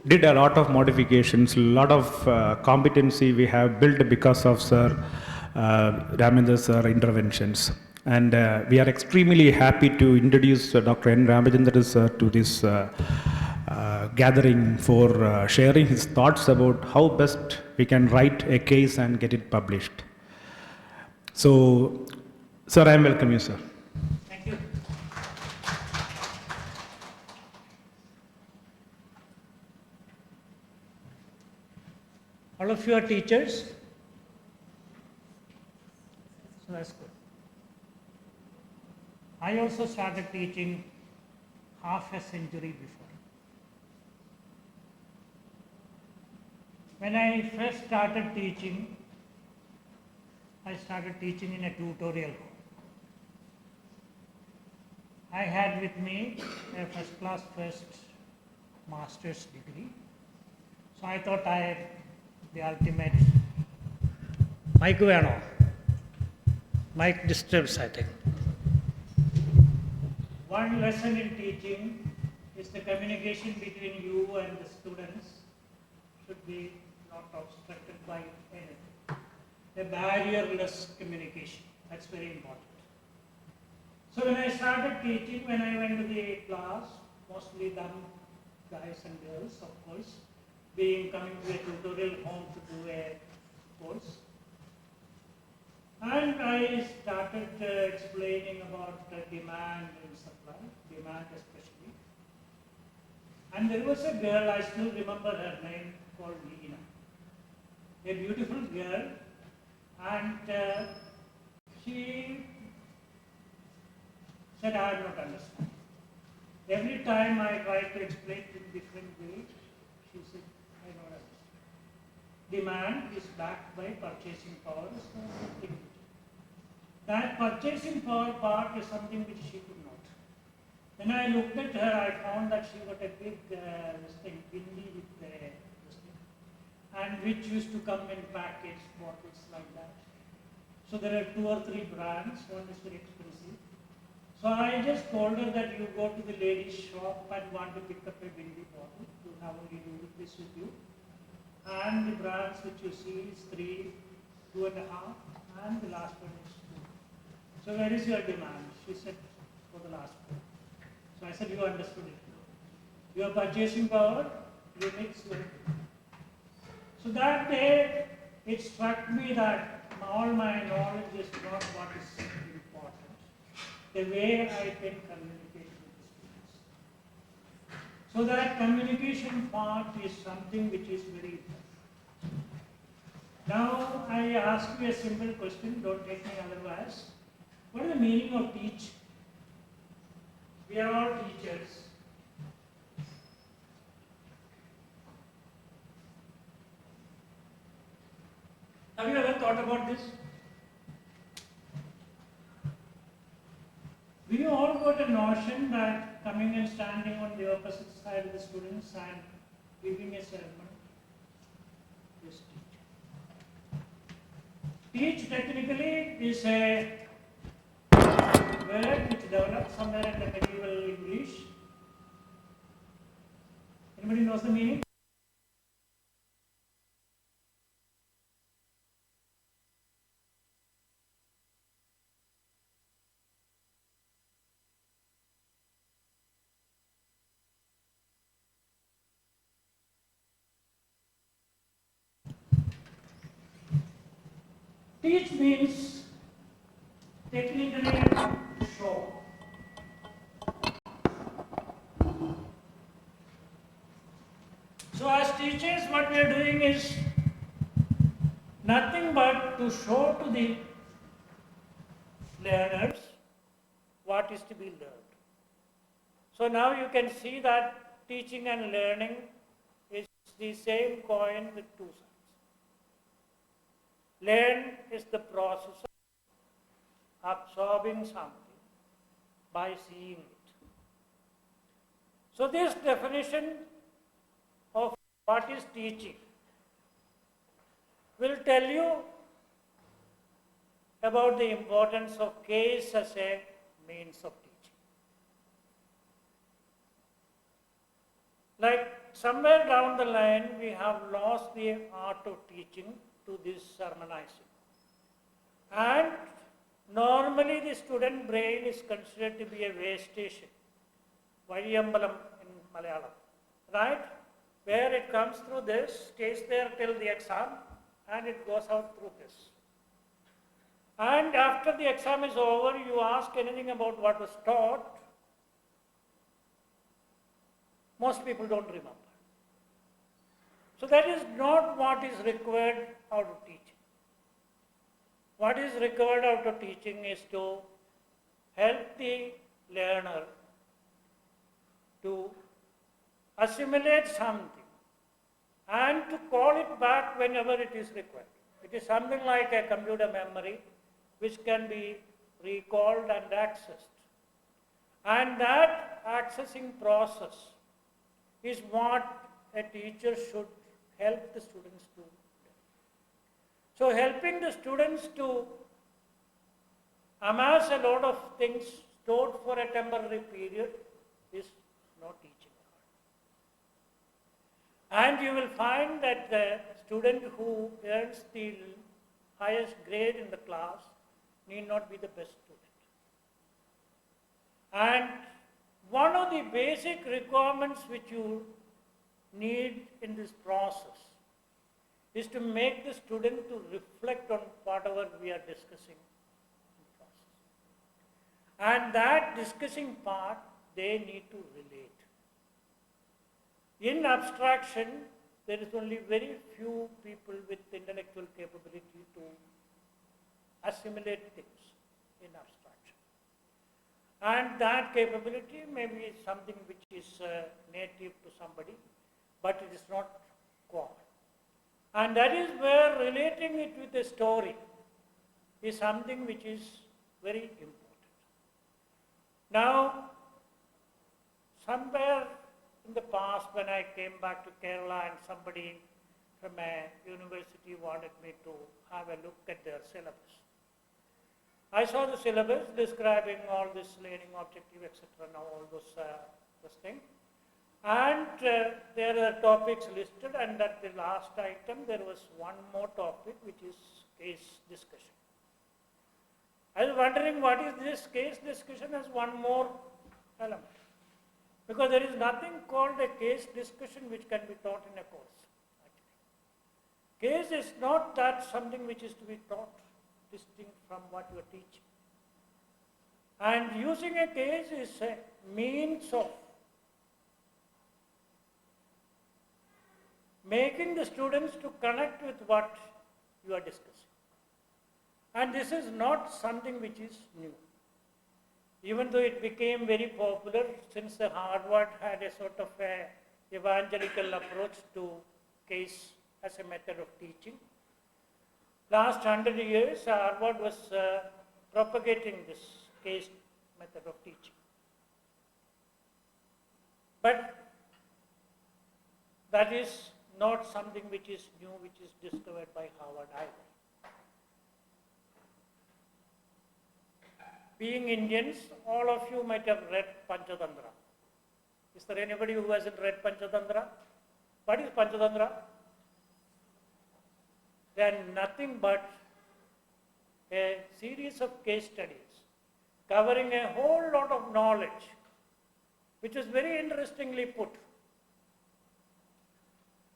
did a lot of modifications, a lot of competency we have built because of Sir Ramachandran sir interventions. And we are extremely happy to introduce Dr. N. Ramachandran sir to this gathering for sharing his thoughts about how best we can write a case and get it published. So, sir, I welcome you, sir. Thank you. All of you are teachers? So that's good. I also started teaching half a century before. When I first started teaching, I started teaching in a tutorial hall. I had with me a first class first master's degree. So I thought I had the ultimate. Mic vano. Mic disturbs, I think. One lesson in teaching is the communication between you and the students should be not obstructed by anything. A barrierless communication, that's very important. So when I started teaching, when I went to the class, mostly dumb guys and girls, of course, coming to a tutorial home to do a course. And I started explaining about demand and supply, demand especially. And there was a girl, I still remember her name, called Leena. A beautiful girl, and she said, I do not understand. Every time I tried to explain it in different way, she said, I don't understand. Demand is backed by purchasing power. So that purchasing power part is something which she could not. When I looked at her, I found that she got a big bindi with this thing, and which used to come in packaged bottles like that. So there are 2 or 3 brands. One is very expensive. So I just told her that you go to the ladies' shop and want to pick up a bindi bottle. You have only do this with you. And the brands which you see is 3, 2.5, and the last one is 2. So where is your demand? She said, for the last one. So I said, you understood it. Your purchasing power, you mix with it. So that day, it struck me that all my knowledge is not what is important. The way I can communicate with the students. So that communication part is something which is very important. Now I ask you a simple question, don't take me otherwise. What is the meaning of teach? We are all teachers. Have you ever thought about this? We all got a notion that coming and standing on the opposite side of the students and giving a sermon is teach. Teach technically is a word which developed somewhere in the medieval English. Anybody knows the meaning? Teach means technically show. So as teachers, what we are doing is nothing but to show to the learners what is to be learned. So now you can see that teaching and learning is the same coin with 2 sides. Learn is the process of absorbing something by seeing it. So this definition of what is teaching will tell you about the importance of case as a means of teaching. Like somewhere down the line, we have lost the art of teaching to this sermonizing. And normally the student brain is considered to be a way station, Variyambalam in Malayalam, right? Where it comes through this, stays there till the exam, and it goes out through this. And after the exam is over, you ask anything about what was taught, most people don't remember. So that is not what is required out of teaching. What is required out of teaching is to help the learner to assimilate something and to call it back whenever it is required. It is something like a computer memory which can be recalled and accessed. And that accessing process is what a teacher should help the students to do. So helping the students to amass a lot of things stored for a temporary period is not teaching. And you will find that the student who earns the highest grade in the class need not be the best student. And one of the basic requirements which you need in this process is to make the student to reflect on whatever we are discussing in the process. And that discussing part, they need to relate. In abstraction, there is only very few people with intellectual capability to assimilate things in abstraction. And that capability may be something which is native to somebody, but it is not core. And that is where relating it with a story is something which is very important. Now, somewhere in the past when I came back to Kerala and somebody from a university wanted me to have a look at their syllabus. I saw the syllabus describing all this learning objective, etc., now all those things. And there are topics listed, and at the last item there was one more topic which is case discussion. I was wondering what is this case discussion as one more element. Because there is nothing called a case discussion which can be taught in a course. Actually. Case is not that something which is to be taught distinct from what you are teaching. And using a case is a means of making the students to connect with what you are discussing. And this is not something which is new. Even though it became very popular since the Harvard had a sort of a evangelical approach to case as a method of teaching. Last 100 years, Harvard was propagating this case method of teaching. But that is not something which is new, which is discovered by Harvard either. Being Indians, all of you might have read Panchatantra. Is there anybody who hasn't read Panchatantra? What is Panchatantra? They are nothing but a series of case studies covering a whole lot of knowledge, which is very interestingly put.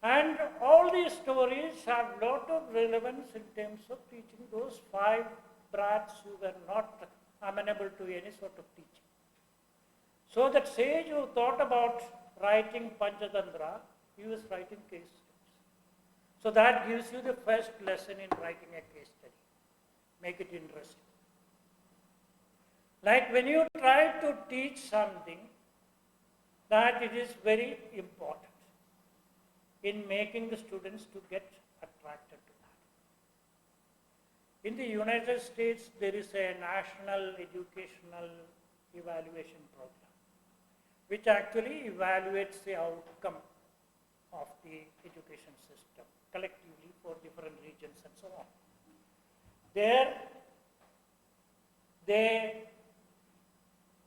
And all these stories have a lot of relevance in terms of teaching those 5 brats who were not amenable to any sort of teaching. So that sage who thought about writing Panchatantra, he was writing case studies. So that gives you the first lesson in writing a case study. Make it interesting. Like when you try to teach something, that it is very important in making the students to get attracted to that. In the United States, there is a national educational evaluation program, which actually evaluates the outcome of the education system collectively for different regions and so on. There, they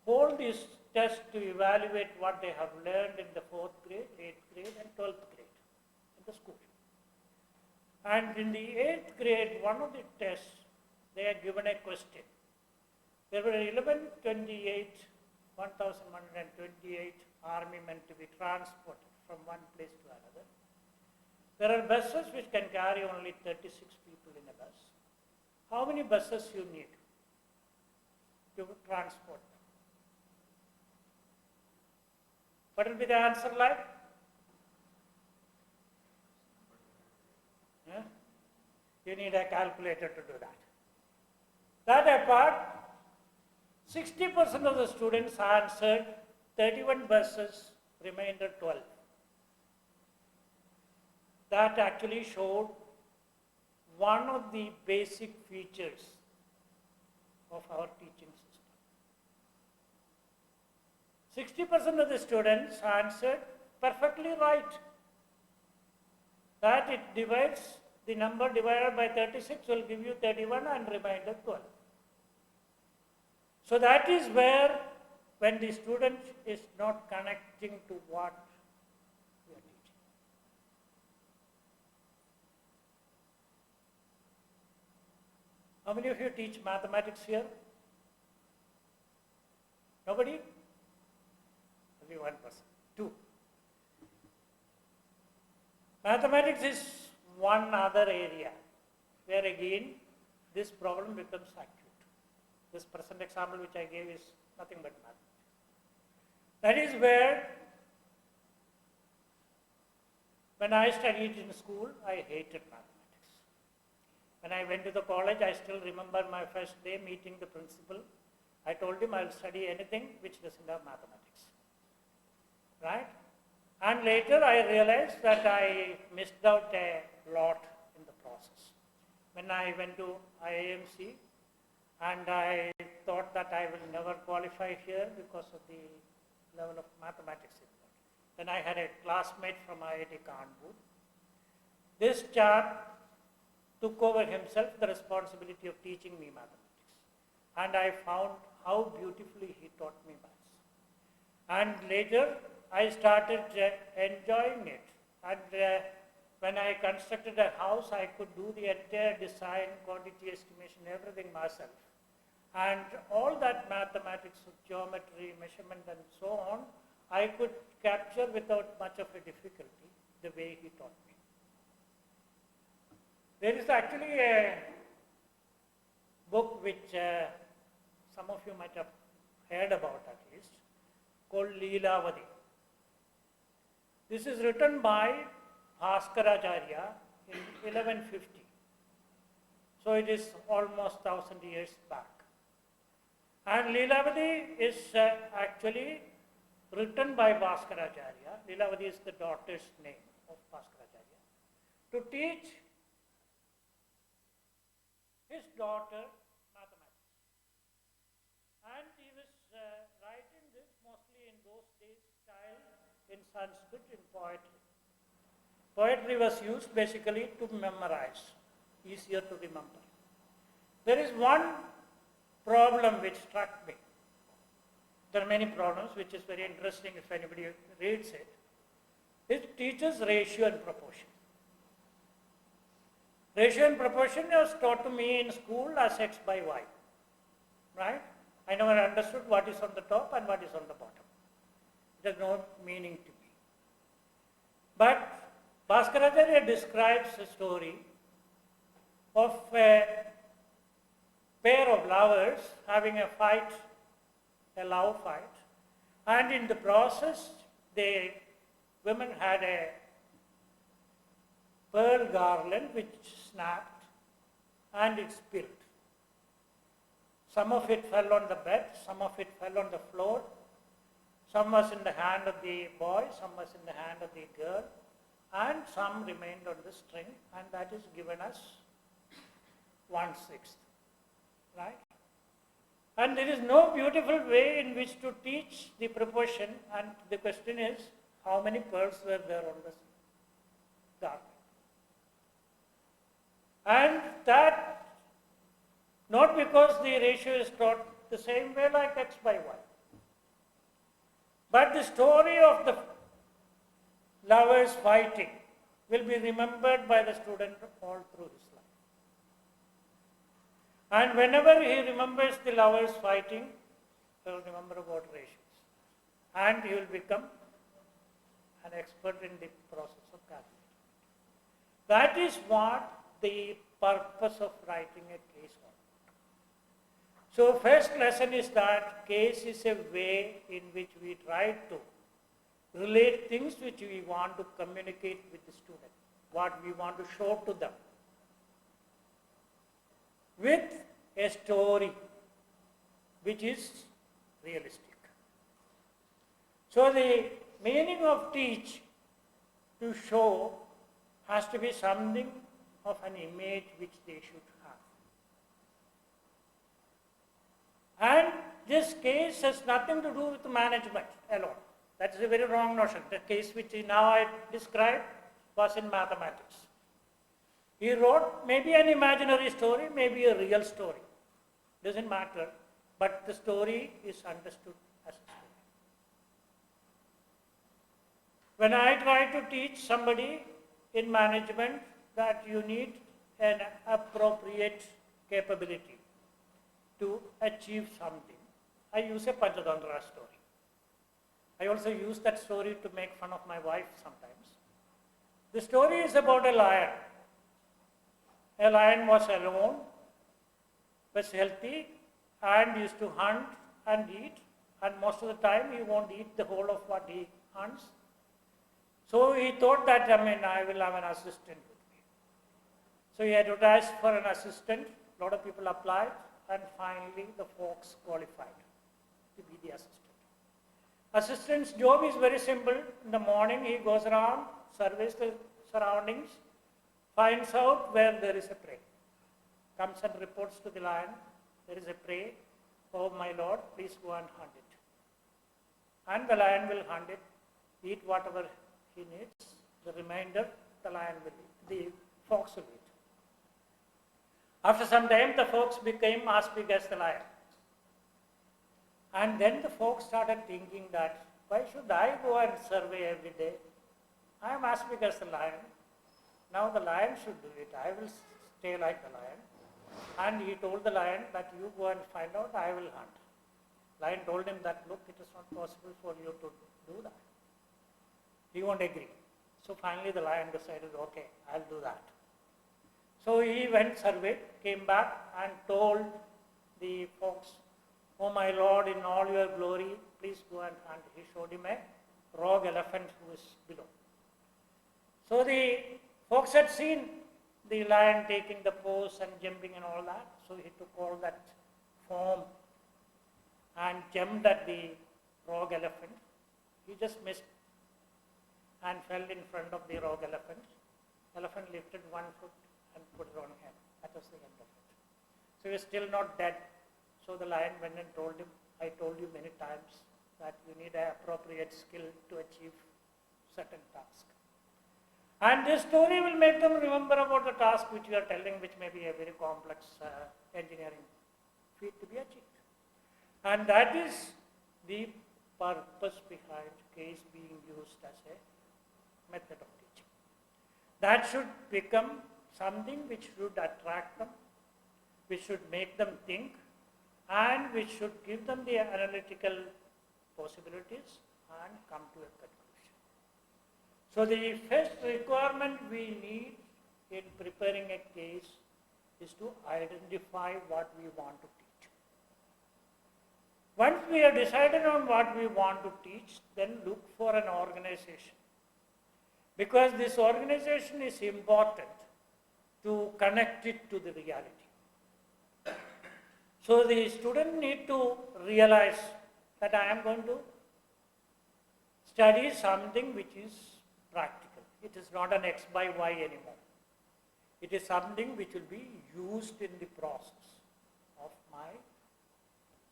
hold these test to evaluate what they have learned in the 4th grade, 8th grade and 12th grade in the school. And in the 8th grade, one of the tests, they are given a question. There were 1,128 army men to be transported from one place to another. There are buses which can carry only 36 people in a bus. How many buses you need to transport them? What will be the answer like? Yeah? You need a calculator to do that. That apart, 60% of the students answered 31 buses, remainder 12. That actually showed one of the basic features of our teaching system. 60% of the students answered perfectly right. That it divides, the number divided by 36 will give you 31 and remainder 12. So that is where, when the student is not connecting to what we are teaching. How many of you teach mathematics here? Nobody? Only one person. Two. Mathematics is one other area where again this problem becomes acute. This present example which I gave is nothing but mathematics. That is where, when I studied in school, I hated mathematics. When I went to the college, I still remember my first day meeting the principal. I told him I'll study anything which doesn't have mathematics. Right? And later I realized that I missed out a lot in the process. When I went to IIMC, and I thought that I will never qualify here because of the level of mathematics involved. Then I had a classmate from IIT Kanpur. This chap took over himself the responsibility of teaching me mathematics. And I found how beautifully he taught me maths. And later I started enjoying it. And when I constructed a house, I could do the entire design, quantity estimation, everything myself. And all that mathematics of geometry, measurement and so on, I could capture without much of a difficulty the way he taught me. There is actually a book which some of you might have heard about at least, called Leelavadi. This is written by Bhaskaracharya in 1150. So it is almost 1,000 years back. And Leelavadi is actually written by Bhaskaracharya. Leelavadi is the daughter's name of Bhaskaracharya. To teach his daughter mathematics. And he was writing this mostly in those days style in Sanskrit, in poetry. Poetry was used basically to memorize, easier to remember. There is one problem which struck me. There are many problems which is very interesting if anybody reads it. It teaches ratio and proportion. Ratio and proportion was taught to me in school as x by y. Right? I never understood what is on the top and what is on the bottom. It has no meaning to me. But Bhaskaracharya describes a story of a pair of lovers having a fight, a love fight, and in the process, the women had a pearl garland which snapped and it spilled. Some of it fell on the bed, some of it fell on the floor, some was in the hand of the boy, some was in the hand of the girl, and some remained on the string, and that is given as 1/6. Right? And there is no beautiful way in which to teach the proportion, and the question is, how many pearls were there on the garment? And that, not because the ratio is taught the same way like x by y. But the story of the lovers fighting will be remembered by the student all through his life. And whenever he remembers the lovers fighting, he will remember about ratios. And he will become an expert in the process of calculating. That is what the purpose of writing a case was. So first lesson is that case is a way in which we try to relate things which we want to communicate with the student, what we want to show to them, with a story which is realistic. So the meaning of teach, to show, has to be something of an image which they should have. And this case has nothing to do with management alone. That is a very wrong notion. The case which now I described was in mathematics. He wrote maybe an imaginary story, maybe a real story. Doesn't matter, but the story is understood as a story. When I try to teach somebody in management that you need an appropriate capability to achieve something, I use a Panchatantra story. I also use that story to make fun of my wife sometimes. The story is about a lion. A lion was alone, was healthy, and used to hunt and eat, and most of the time he won't eat the whole of what he hunts. So he thought that, I will have an assistant with me. So he advertised for an assistant, a lot of people applied, and finally the folks qualified to be the assistant. Assistant's job is very simple. In the morning he goes around, surveys the surroundings, finds out where there is a prey, comes and reports to the lion, there is a prey, oh my lord, please go and hunt it. And the lion will hunt it, eat whatever he needs, the remainder the lion will eat, the fox will eat. After some time the fox became as big as the lion. And then the fox started thinking that, why should I go and survey every day? I am as big as the lion. Now the lion should do it. I will stay like the lion. And he told the lion that you go and find out, I will hunt. Lion told him that, look, it is not possible for you to do that. He won't agree. So finally the lion decided, okay, I'll do that. So he went surveyed, came back and told the fox, oh my lord, in all your glory, please go and hunt. He showed him a rogue elephant who is below. So the fox had seen the lion taking the pose and jumping and all that. So he took all that form and jumped at the rogue elephant. He just missed and fell in front of the rogue elephant. Elephant lifted one foot and put it on him. That was the end of it. So he was still not dead. So the lion went and told him, I told you many times that you need an appropriate skill to achieve certain task. And this story will make them remember about the task which we are telling, which may be a very complex engineering feat to be achieved. And that is the purpose behind case being used as a method of teaching. That should become something which should attract them, which should make them think, and which should give them the analytical possibilities and come to a conclusion. So the first requirement we need in preparing a case is to identify what we want to teach. Once we have decided on what we want to teach, then look for an organization. Because this organization is important to connect it to the reality. So the student need to realize that I am going to study something which is practical. It is not an X by Y anymore. It is something which will be used in the process of my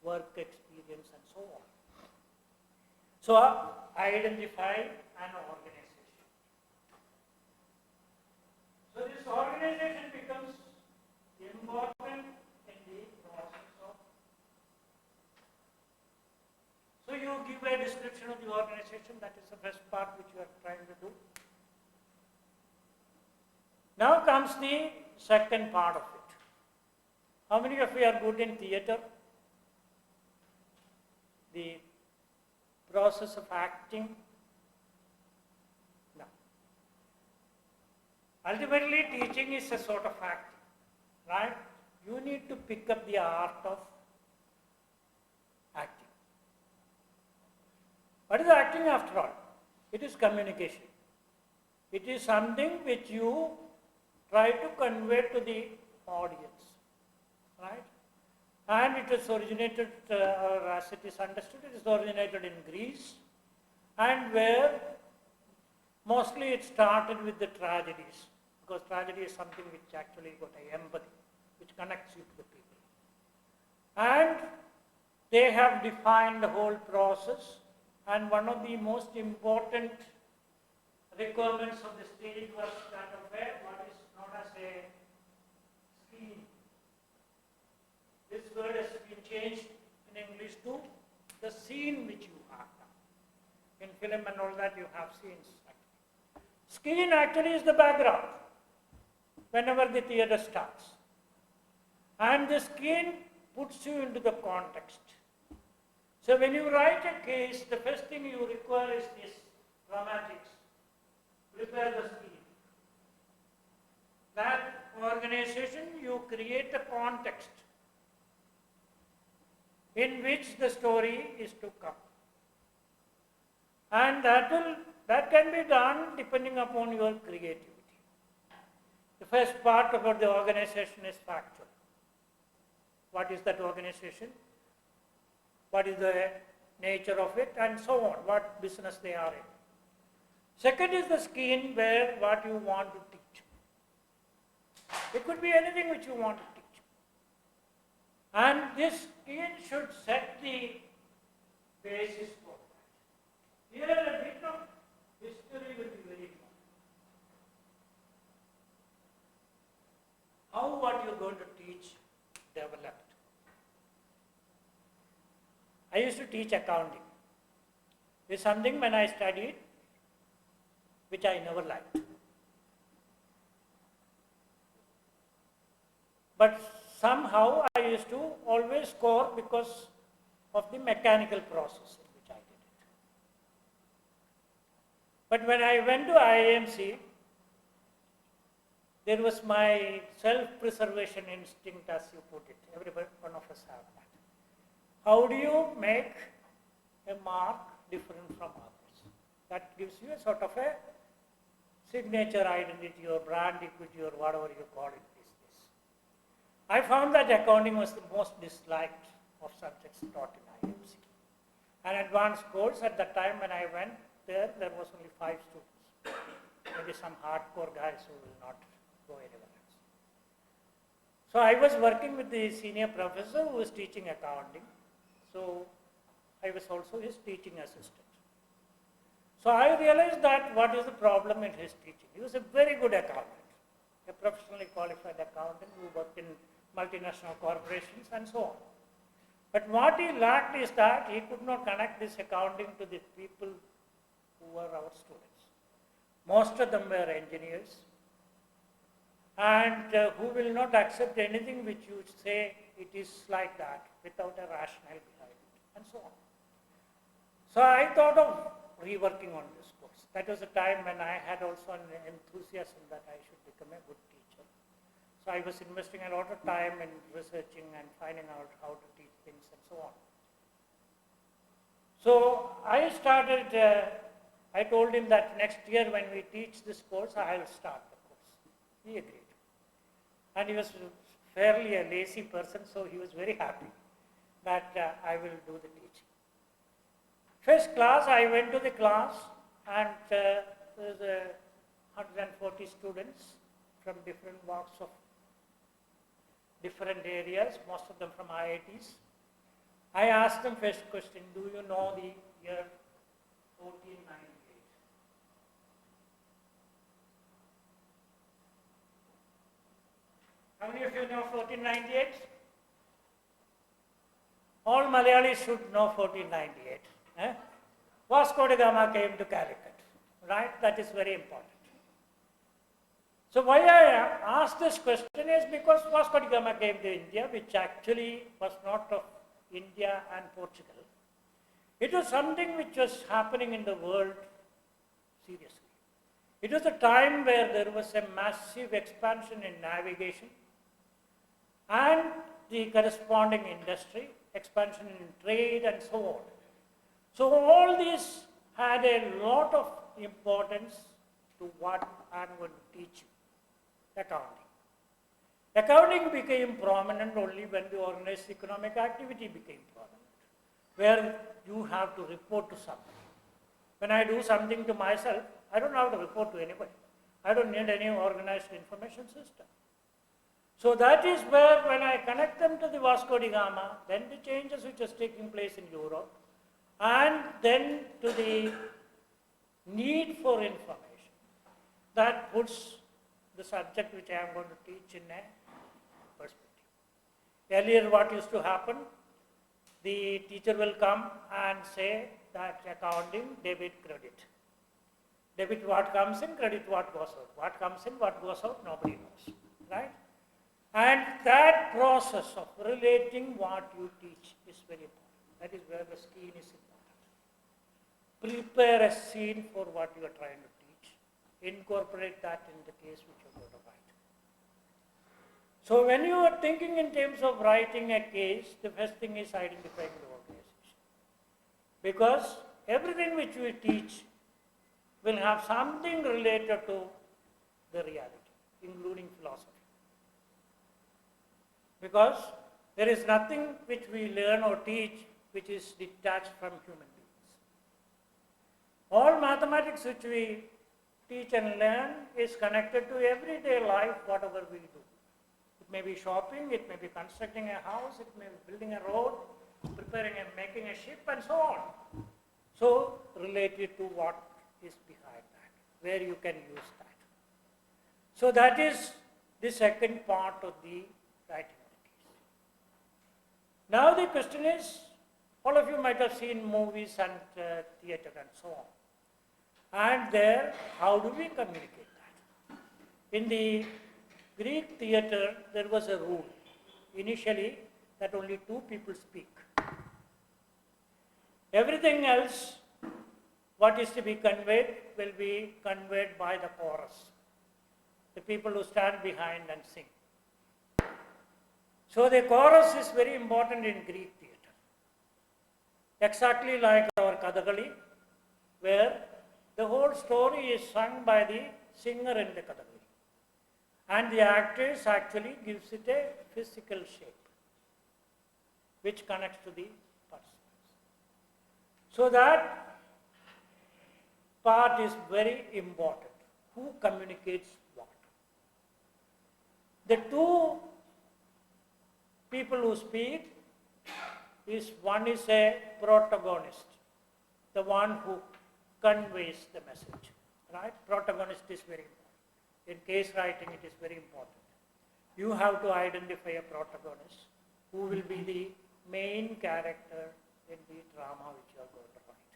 work experience and so on. So identify an organization. So this organization becomes important in the process of. So you give a description of the organization. That is the first part which we are trying to do. Now comes the second part of it. How many of you are good in theatre? The process of acting? No. Ultimately, teaching is a sort of acting, right? You need to pick up the art of acting. What is acting after all? It is communication. It is something which you try to convey to the audience, right? And it is originated, or as it is understood, it is originated in Greece, and where mostly it started with the tragedies, because tragedy is something which actually got empathy, which connects you to the people. And they have defined the whole process, and one of the most important requirements of the stage was that of what is known as a scene. This word has been changed in English to the scene which you have now. In film and all that you have scenes. Scene actually is the background whenever the theatre starts. And the scene puts you into the context. So when you write a case, the first thing you require is this dramatics. Prepare the scene. That organization, you create a context in which the story is to come. And that can be done depending upon your creativity. The first part about the organization is factual. What is that organization? What is the nature of it, and so on, what business they are in. Second is the scene, where what you want to teach. It could be anything which you want to teach. And this scene should set the basis for that. Here a bit of history will be very important. How what you are going to teach developed. I used to teach accounting. It's something when I studied which I never liked. But somehow I used to always score because of the mechanical process in which I did it. But when I went to IIMC, there was my self-preservation instinct, as you put it. Everybody, one of us have that. How do you make a mark different from others? That gives you a sort of a signature identity or brand equity or whatever you call it these days. I found that accounting was the most disliked of subjects taught in IIMC. An advanced course at the time when I went there was only 5 students. Maybe some hardcore guys who will not go anywhere else. So I was working with the senior professor who was teaching accounting. So I was also his teaching assistant. So I realized that what is the problem in his teaching. He was a very good accountant, a professionally qualified accountant who worked in multinational corporations and so on. But what he lacked is that he could not connect this accounting to the people who were our students. Most of them were engineers and who will not accept anything which you say it is like that without a rationale behind it, and so on. So I thought of reworking on this course. That was a time when I had also an enthusiasm that I should become a good teacher. So I was investing a lot of time in researching and finding out how to teach things and so on. So I started, I told him that next year when we teach this course, I will start the course. He agreed. And he was fairly a lazy person, so he was very happy that I will do the teaching. First class, I went to the class and there was 140 students from different walks of different areas, most of them from IITs. I asked them first question, do you know the year 1498? How many of you know 1498? All Malayalis should know 1498. Eh? Vasco da Gama came to Calicut, right? That is very important. So why I ask this question is because Vasco da Gama came to India, which actually was not of India and Portugal. It was something which was happening in the world seriously. It was a time where there was a massive expansion in navigation and the corresponding industry, expansion in trade and so on. So all these had a lot of importance to what I am going to teach you, accounting. Accounting became prominent only when the organized economic activity became prominent, where you have to report to somebody. When I do something to myself, I don't have to report to anybody. I don't need any organized information system. So that is where when I connect them to the Vasco da Gama, then the changes which is taking place in Europe, and then to the need for information, that puts the subject which I am going to teach in a perspective. Earlier what used to happen, the teacher will come and say that accounting, debit, credit. Debit what comes in, credit what goes out. What comes in, what goes out, nobody knows, right? And that process of relating what you teach is very important. That is where the scene is important. Prepare a scene for what you are trying to teach. Incorporate that in the case which you are going to write. So when you are thinking in terms of writing a case, the first thing is identifying the organization. Because everything which we teach will have something related to the reality, including philosophy. Because there is nothing which we learn or teach which is detached from human beings. All mathematics which we teach and learn is connected to everyday life, whatever we do. It may be shopping, it may be constructing a house, it may be building a road, preparing and making a ship, and so on. So related to what is behind that, where you can use that. So that is the second part of the writing. Now the question is, all of you might have seen movies and theatre and so on. And there, how do we communicate that? In the Greek theatre, there was a rule, initially, that only two people speak. Everything else, what is to be conveyed, will be conveyed by the chorus, the people who stand behind and sing. So the chorus is very important in Greek theatre. Exactly like our Kathakali, where the whole story is sung by the singer in the Kathakali. And the actors actually gives it a physical shape, which connects to the participants. So that part is very important. Who communicates what? The two people who speak is one is a protagonist, the one who conveys the message, right? Protagonist is very important. In case writing, it is very important. You have to identify a protagonist who will be the main character in the drama which you are going to write.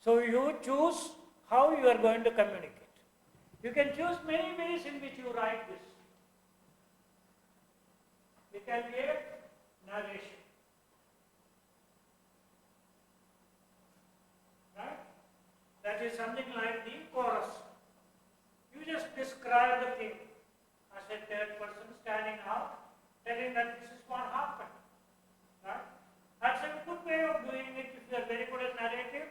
So you choose how you are going to communicate. You can choose many ways in which you write this. It can be a narration. Right? That is something like the chorus. You just describe the thing as a third person standing out, telling that this is what happened. Right? That's a good way of doing it. If you are very good at narrative,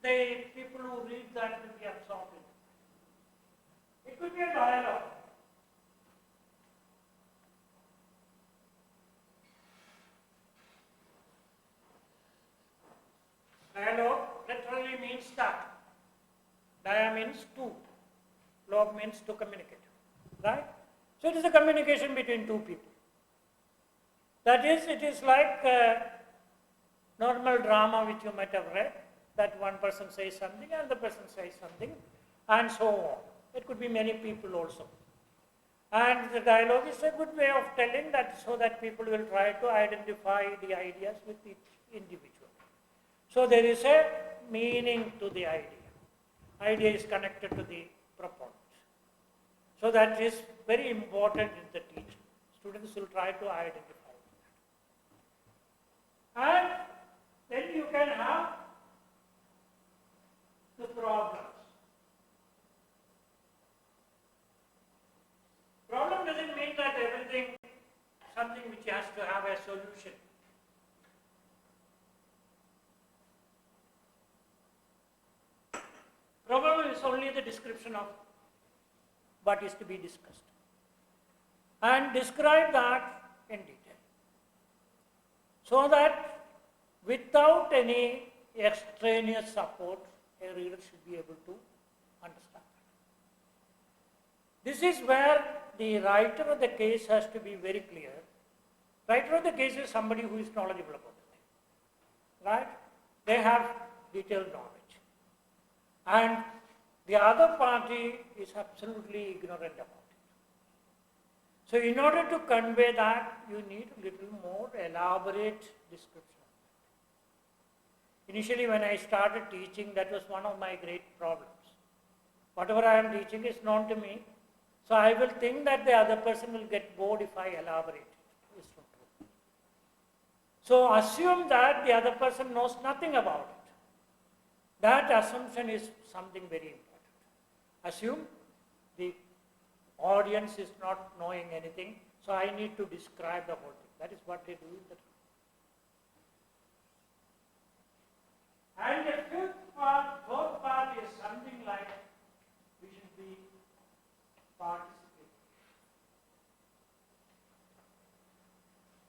the people who read that will be absorbed in it. It could be a dialogue. Dialogue literally means that. Dia means to. Log means to communicate. Right? So it is a communication between two people. That is, it is like normal drama which you might have read, that one person says something and the person says something, and so on. It could be many people also. And the dialogue is a good way of telling that, so that people will try to identify the ideas with each individual. So there is a meaning to the idea. Idea is connected to the proponent. So that is very important in the teaching. Students will try to identify that. And then you can have the problems. Problem doesn't mean that everything, something which has to have a solution. Problem is only the description of what is to be discussed. And describe that in detail. So that without any extraneous support, a reader should be able to understand that. This is where the writer of the case has to be very clear. Writer of the case is somebody who is knowledgeable about the thing. Right? They have detailed knowledge. And the other party is absolutely ignorant about it. So in order to convey that, you need a little more elaborate description. Initially when I started teaching, that was one of my great problems. Whatever I am teaching is known to me, so I will think that the other person will get bored if I elaborate it. It's not true. So assume that the other person knows nothing about it. That assumption is something very important. Assume the audience is not knowing anything, so I need to describe the whole thing. That is what they do in the And the fourth part is something like we should be participating.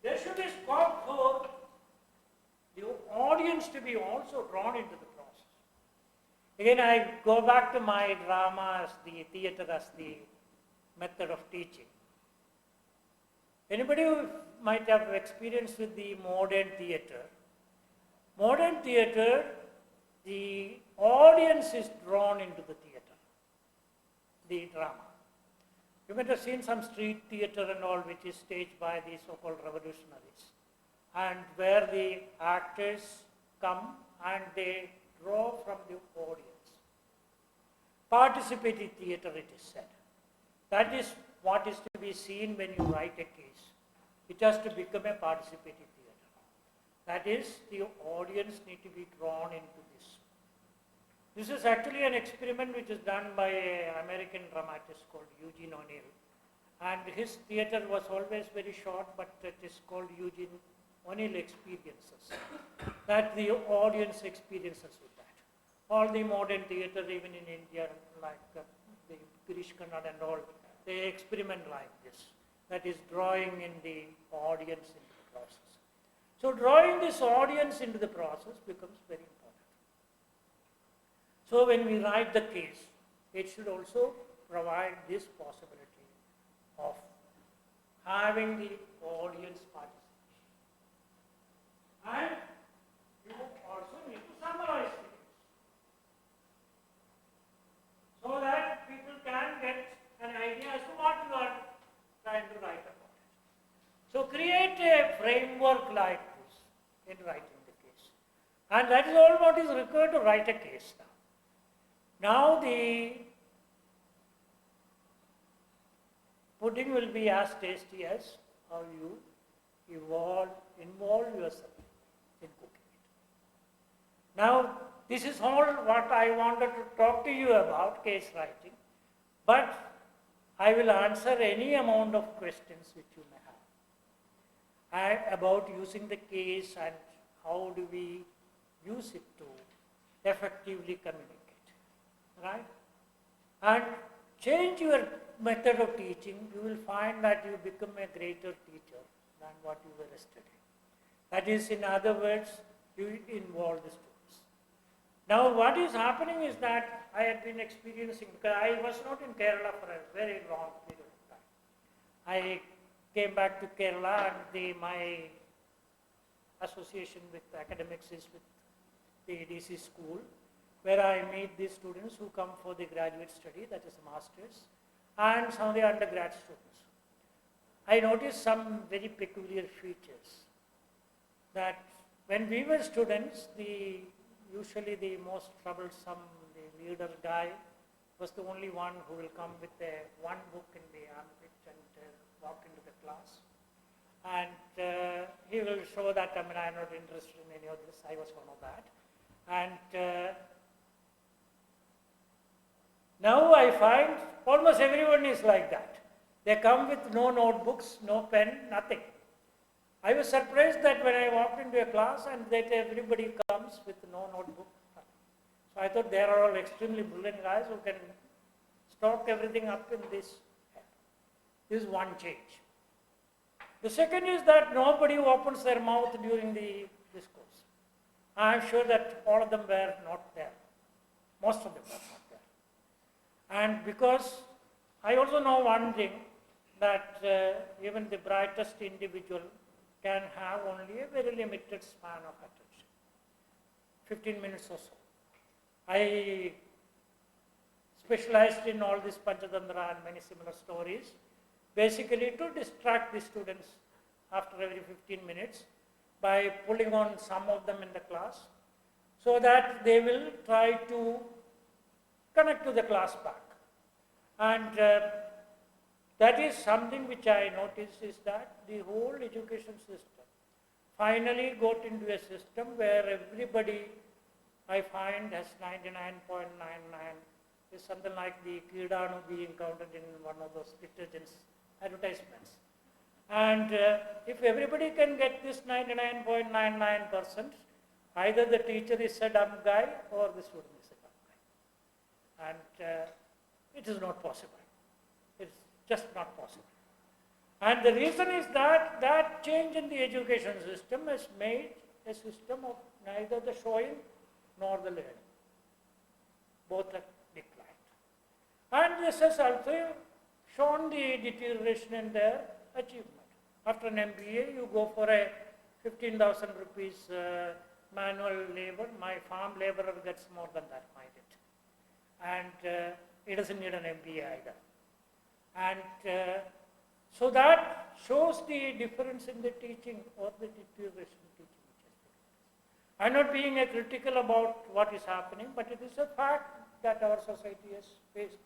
There should be scope for the audience to be also drawn into the process. Again, I go back to my drama as the theatre as the method of teaching. Anybody who might have experience with the modern theatre, the audience is drawn into the theatre, the drama. You might have seen some street theatre and all, which is staged by the so-called revolutionaries, and where the actors come and they draw from the audience. Participatory theatre, it is said. That is what is to be seen when you write a case. It has to become a participatory theatre. That is, the audience need to be drawn into this. This is actually an experiment which is done by an American dramatist called Eugene O'Neill. And his theatre was always very short, but it is called Eugene O'Neill Experiences. That the audience experiences with that. All the modern theatre, even in India, like the Girish Karnad and all, they experiment like this. That is drawing in the audience into the process. So drawing this audience into the process becomes very important. So when we write the case, it should also provide this possibility of having the audience participation. And you also need to summarize things so that people can get an idea as to what you are trying to write about it. So create a framework like this in writing the case. And that is all what is required to write a case now. Now the pudding will be as tasty as how you involve yourself in cooking it. Now this is all what I wanted to talk to you about case writing, but I will answer any amount of questions which you may have about using the case and how do we use it to effectively communicate, right? And change your method of teaching, you will find that you become a greater teacher than what you were yesterday. That is, in other words, you involve the students. Now what is happening is that I had been experiencing, because I was not in Kerala for a very long period of time. I came back to Kerala and my association with academics is with the DC school, where I meet the students who come for the graduate study, that is masters, and some of the undergrad students. I noticed some very peculiar features, that when we were students, the usually the most troublesome, the leader guy, was the only one who will come with one book in the armpit and walk into the class. And he will show that, I'm not interested in any of this, I was one of that. And now I find almost everyone is like that. They come with no notebooks, no pen, nothing. I was surprised that when I walked into a class and that everybody comes with no notebook. So I thought they are all extremely brilliant guys who can stock everything up in this. This is one change. The second is that nobody opens their mouth during the discourse. I am sure that all of them were not there. Most of them were not there. And because I also know one thing, that even the brightest individual can have only a very limited span of attention, 15 minutes or so. I specialized in all this Panchatantra and many similar stories, basically to distract the students after every 15 minutes by pulling on some of them in the class so that they will try to connect to the class back. And that is something which I noticed, is that the whole education system finally got into a system where everybody, I find, has 99.99, is something like the Kidanu being counted in one of those detergents advertisements. And if everybody can get this 99.99%, either the teacher is a dumb guy or the student is a dumb guy. And it is not possible. It's just not possible. And the reason is that that change in the education system has made a system of neither the showing nor the learning. Both are declined. And this has also shown the deterioration in their achievement. After an MBA, you go for a 15,000 rupees manual labor. My farm laborer gets more than that, mind it. And he doesn't need an MBA either. And so that shows the difference in the teaching or the deterioration in teaching which has taken place. I'm not being critical about what is happening, but it is a fact that our society has faced.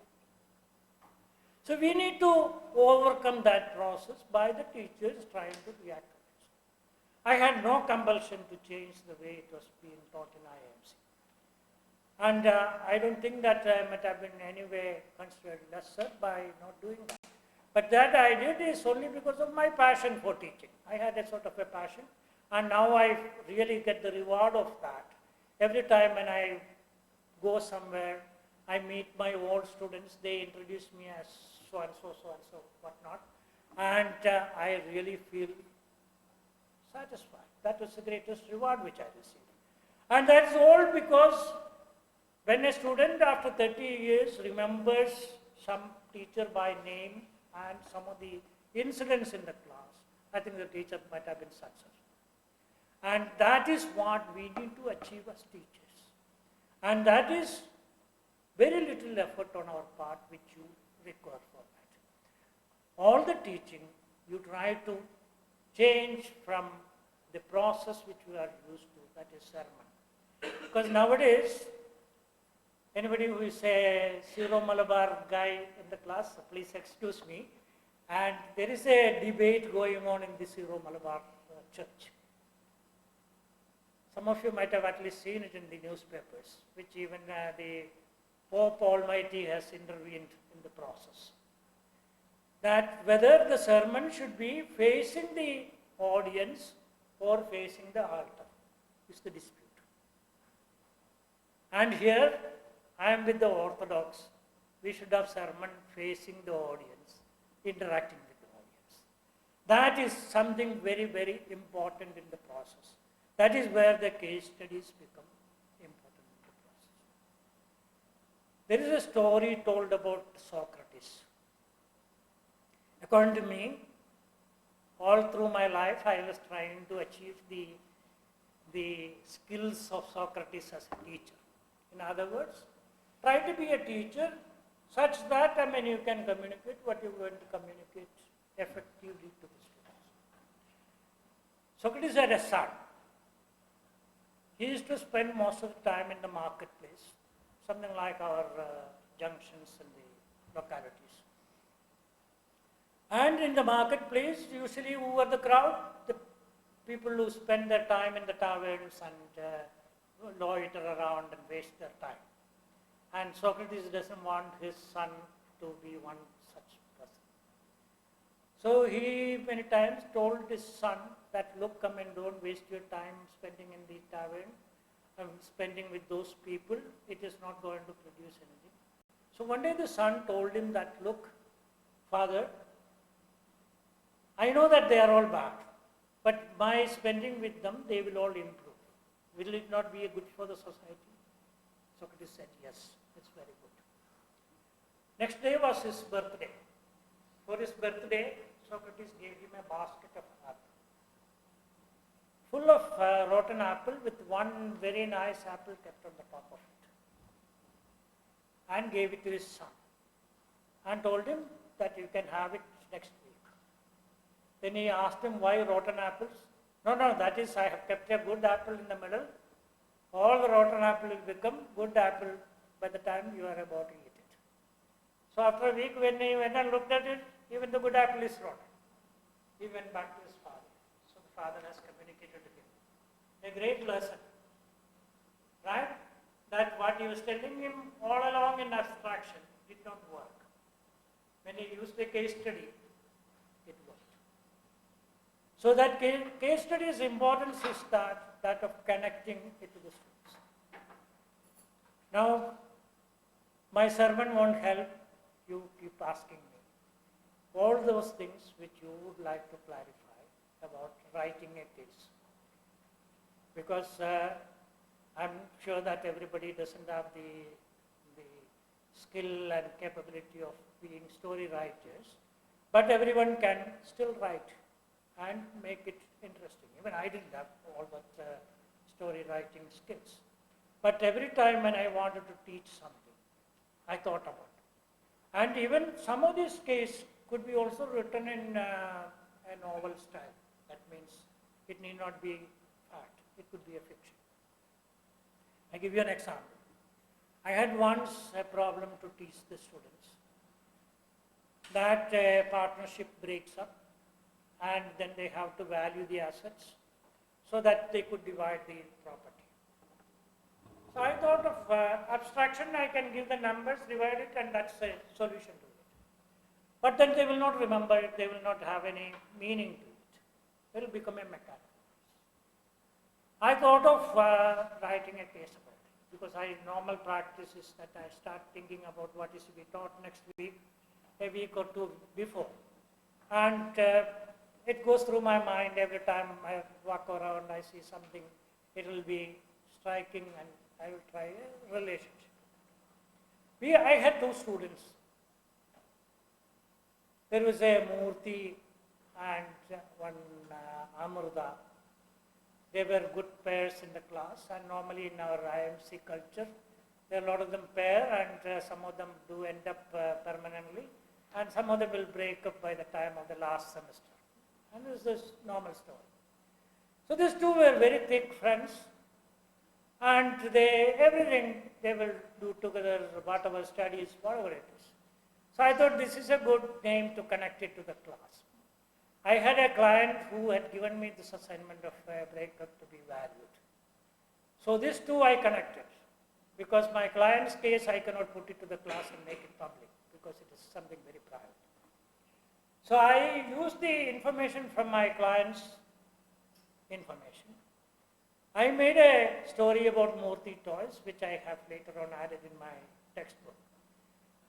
So we need to overcome that process by the teachers trying to react to it. I had no compulsion to change the way it was being taught in IMC. And I don't think that I might have been in any way considered lesser by not doing that. But that I did is only because of my passion for teaching. I had a sort of a passion, and now I really get the reward of that. Every time when I go somewhere, I meet my old students, they introduce me as so-and-so, whatnot, and I really feel satisfied. That was the greatest reward which I received. And that's all because when a student after 30 years remembers some teacher by name and some of the incidents in the class, I think the teacher might have been successful. And that is what we need to achieve as teachers. And that is very little effort on our part which you require for that. All the teaching, you try to change from the process which we are used to, that is sermon. Because nowadays, anybody who is a Syro-Malabar guy in the class, please excuse me, and there is a debate going on in the Syro-Malabar church. Some of you might have at least seen it in the newspapers, which even the Pope Almighty has intervened in the process. That whether the sermon should be facing the audience or facing the altar is the dispute. And here I am with the Orthodox. We should have sermon facing the audience, interacting with the audience. That is something very, very important in the process. That is where the case studies become important in the process. There is a story told about Socrates. According to me, all through my life, I was trying to achieve the skills of Socrates as a teacher. In other words, try to be a teacher such that, you can communicate what you're going to communicate effectively to the students. Socrates had a son. He used to spend most of the time in the marketplace, something like our junctions in the localities. And in the marketplace, usually who were the crowd? The people who spend their time in the taverns and loiter around and waste their time. And Socrates doesn't want his son to be one such person. So he many times told his son that, look, come and don't waste your time spending in the tavern, spending with those people, it is not going to produce anything. So one day the son told him that, look, father, I know that they are all bad, but by spending with them, they will all improve. Will it not be good for the society? Socrates said, yes, it's very good. Next day was his birthday. For his birthday, Socrates gave him a basket of apples, full of rotten apple with one very nice apple kept on the top of it, and gave it to his son, and told him that you can have it next week. Then he asked him, why rotten apples? No, that is, I have kept a good apple in the middle. All the rotten apple will become good apple by the time you are about to eat it. So after a week, when he went and looked at it, even the good apple is rotten. He went back to his father. So the father has communicated to him a great lesson, right? That what he was telling him all along in abstraction did not work. When he used the case study, it worked. So that case study's importance is that of connecting it to the students. Now, my sermon won't help. You keep asking me all those things which you would like to clarify about writing a case. Because I'm sure that everybody doesn't have the skill and capability of being story writers, but everyone can still write and make it interesting. Even I didn't have all that story writing skills. But every time when I wanted to teach something, I thought about it. And even some of these cases could be also written in a novel style. That means it need not be fact. It could be a fiction. I give you an example. I had once a problem to teach the students that a partnership breaks up and then they have to value the assets so that they could divide the property. So I thought of abstraction, I can give the numbers, divide it, and that's a solution to it. But then they will not remember it, they will not have any meaning to it. It will become a mechanical. I thought of writing a case about it, because normal practice is that I start thinking about what is to be taught next week, a week or two before. And it goes through my mind every time I walk around, I see something, it will be striking and I will try a relationship. I had two students. There was a Murthy and one Amruta. They were good pairs in the class, and normally in our IMC culture, there are a lot of them pair, and some of them do end up permanently, and some of them will break up by the time of the last semester. And this is this normal story. So these two were very thick friends, and everything they will do together, whatever studies, whatever it is. So I thought this is a good name to connect it to the class. I had a client who had given me this assignment of a breakup to be valued. So these two I connected, because my client's case I cannot put it to the class and make it public, because it is something very private. So I used the information from my client's information. I made a story about Murthy toys, which I have later on added in my textbook.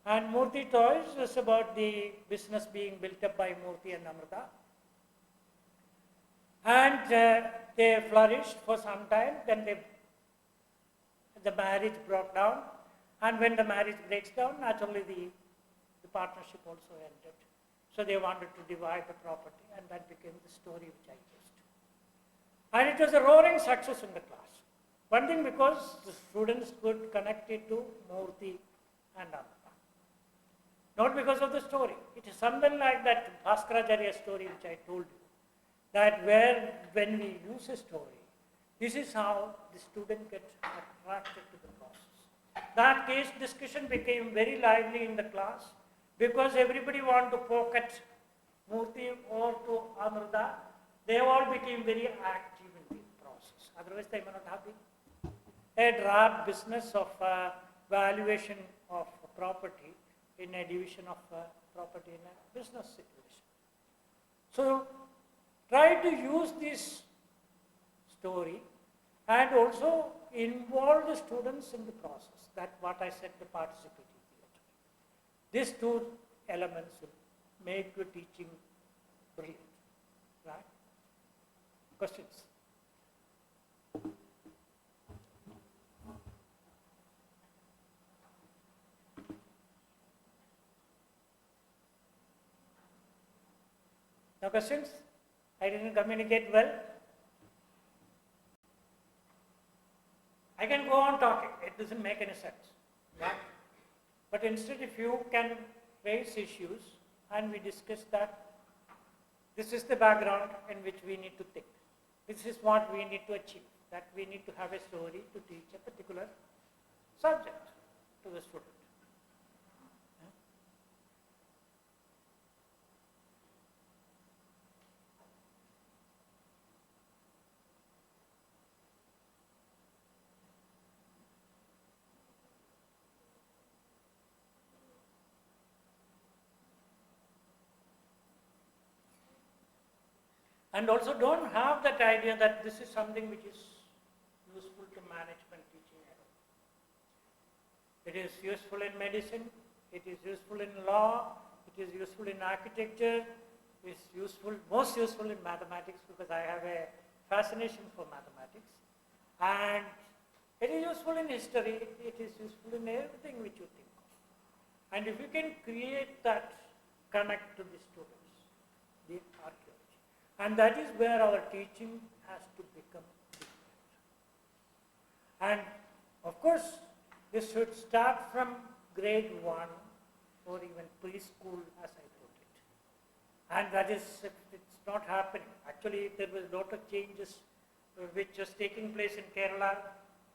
And Murthy toys is about the business being built up by Murthy and Amrita. And they flourished for some time, then the marriage broke down. And when the marriage breaks down, naturally the partnership also ended. So they wanted to divide the property, and that became the story which I used. And it was a roaring success in the class. One thing, because the students could connect it to Murthy and Amrita. Not because of the story. It is something like that Bhaskaracharya story which I told you. That when we use a story, This is how the student gets attracted to the process. That case discussion became very lively in the class because everybody wanted to poke at Murthy or to Amrita. They all became very active in the process. Otherwise, they may not have been. A drab business of valuation of property in a division of property in a business situation. So, try to use this story and also involve the students in the process. That's what I said, the participative theatre. These two elements will make your teaching brilliant, right? Questions? No questions? I didn't communicate well. I can go on talking, it doesn't make any sense. Right? But instead, if you can raise issues and we discuss that, this is the background in which we need to think. This is what we need to achieve, that we need to have a story to teach a particular subject to the student. And also don't have that idea that this is something which is useful to management teaching. It is useful in medicine, it is useful in law, it is useful in architecture, it is useful, most useful in mathematics because I have a fascination for mathematics. And it is useful in history, it is useful in everything which you think of. And if you can create that connect to the students, the archaeology. And that is where our teaching has to become different. And of course, this should start from grade 1 or even preschool, as I put it. And that is, it's not happening. Actually, there was a lot of changes which was taking place in Kerala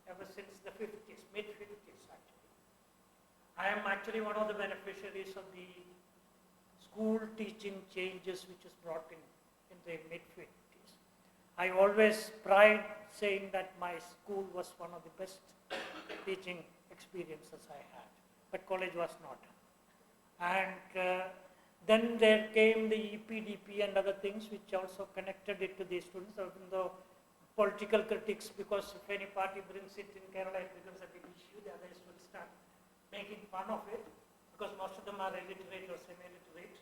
ever since the 50s, mid-50s actually. I am actually one of the beneficiaries of the school teaching changes which was brought in the mid-50s. I always pride saying that my school was one of the best teaching experiences I had, but college was not. And then there came the EPDP and other things which also connected it to the students, even though political critics, because if any party brings it in Kerala, it becomes a big issue, the others will start making fun of it, because most of them are illiterate or semi-illiterate.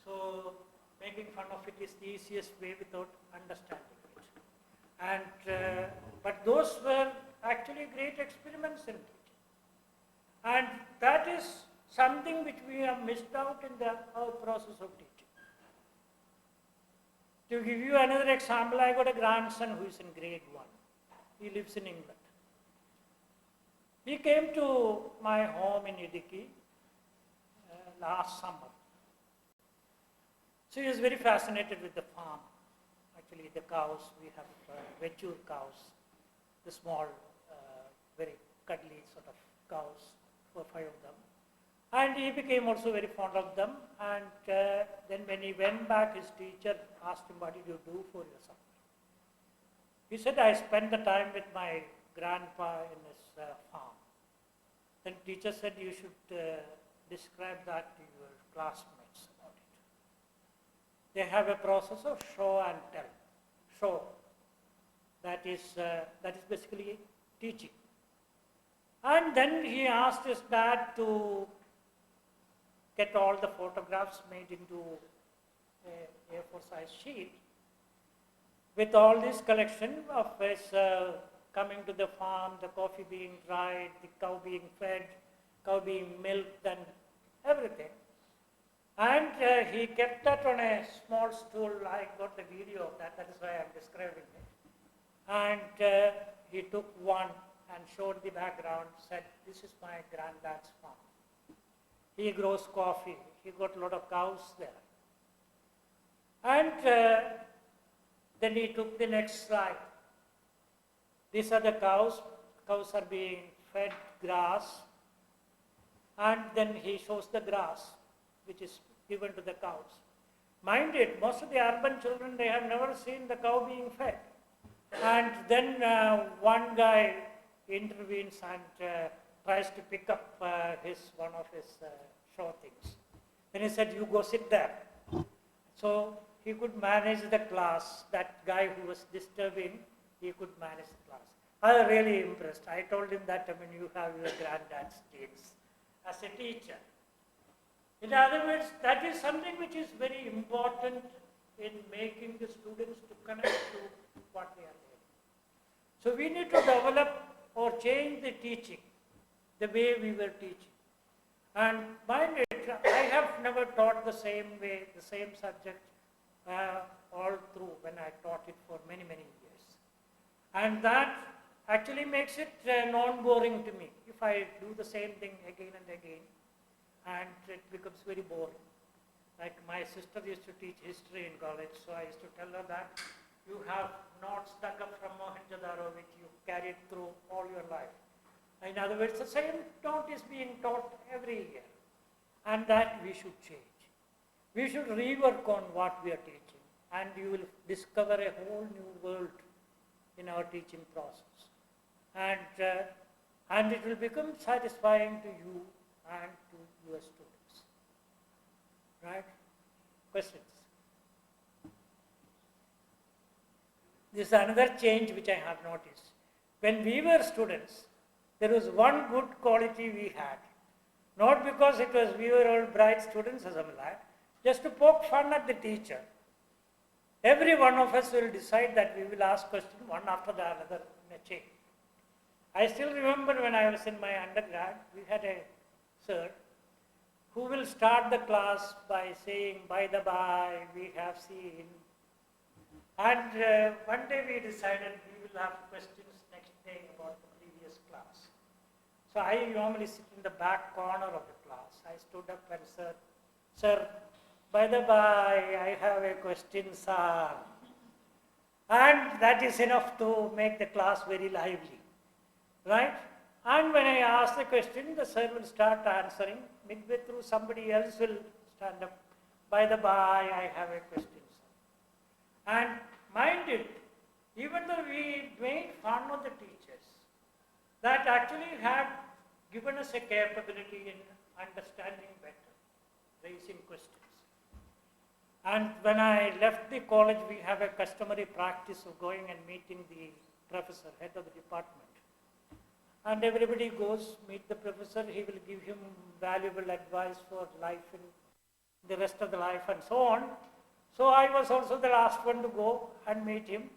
So making fun of it is the easiest way without understanding it. And, but those were actually great experiments in teaching. And that is something which we have missed out in our process of teaching. To give you another example, I got a grandson who is in grade 1. He lives in England. He came to my home in Idiki last summer. So he was very fascinated with the farm. Actually, the cows, we have mature cows, the small, very cuddly sort of cows, 4 or 5 of them. And he became also very fond of them. And then when he went back, his teacher asked him, what did you do for your summer? He said, I spent the time with my grandpa in his farm. Then teacher said, you should describe that to your classmates about it. They have a process of show and tell. Show, that is basically teaching. And then he asked his dad to get all the photographs made into a A4 size sheet with all this collection of his coming to the farm, the coffee being dried, the cow being fed, cow being milked and everything. And he kept that on a small stool. I got the video of that, that is why I am describing it. And he took one and showed the background, said, this is my granddad's farm. He grows coffee, he got a lot of cows there. And then he took the next slide. These are the cows. Cows are being fed grass, and then he shows the grass which is given to the cows. Mind it, most of the urban children, they have never seen the cow being fed. And then one guy intervenes and tries to pick up one of his show things. Then he said, "You go sit there." So he could manage the class. That guy who was disturbing, he could manage the class. I was really impressed. I told him that, you have your granddad's genes as a teacher. In other words, that is something which is very important in making the students to connect to what they are learning. So we need to develop or change the teaching, the way we were teaching. And mind it, I have never taught the same way, the same subject all through when I taught it for many, many years. And that actually makes it non-boring to me. If I do the same thing again and again, and it becomes very boring. Like my sister used to teach history in college, so I used to tell her that you have notes dug up from Mohenjo-daro which you carried through all your life. In other words, the same note is being taught every year, and that we should change. We should rework on what we are teaching, and you will discover a whole new world in our teaching process. And it will become satisfying to you and to your students. Right? Questions? This is another change which I have noticed. When we were students, there was one good quality we had. Not because we were all bright students or something like that, just to poke fun at the teacher. Every one of us will decide that we will ask questions one after the other in a chain. I still remember when I was in my undergrad, we had a sir who will start the class by saying, "By the by, we have seen." And one day we decided we will have questions next day about the previous class. So I normally sit in the back corner of the class. I stood up and said, "Sir, by the by, I have a question, sir." And that is enough to make the class very lively, right? And when I ask the question, the sir will start answering. Midway through, somebody else will stand up. "By the by, I have a question, sir." And mind it, even though we made fun of the teachers, that actually had given us a capability in understanding better, raising questions. And when I left the college, we have a customary practice of going and meeting the professor, head of the department. And everybody goes, meet the professor, he will give him valuable advice for life and the rest of the life and so on. So I was also the last one to go and meet him.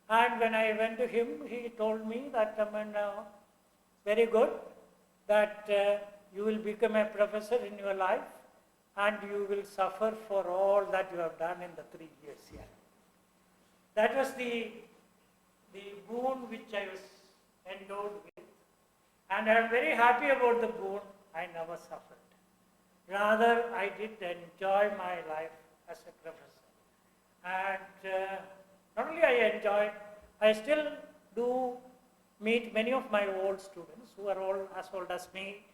And when I went to him, he told me that, very good, that you will become a professor in your life and you will suffer for all that you have done in the 3 years here. That was the boon which I was endowed with. And I am very happy about the boon. I never suffered. Rather, I did enjoy my life as a professor. And not only I enjoy, I still do meet many of my old students who are all as old as me,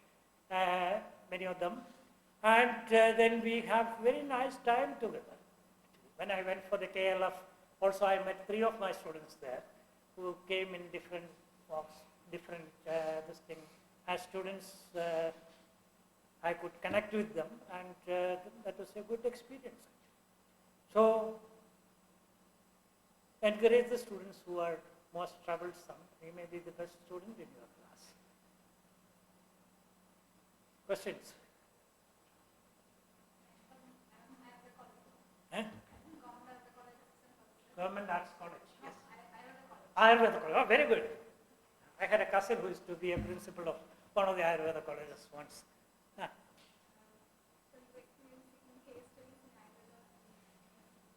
many of them. And then we have very nice time together. When I went for the KLF, also I met 3 of my students there who came in different walks, different this thing. As students, I could connect with them, and that was a good experience. So, encourage the students who are most troublesome. He may be the best student in your class. Questions? Government Arts College, yes. Ayurveda College, oh, very good. I had a cousin who used to be a principal of one of the Ayurveda colleges once.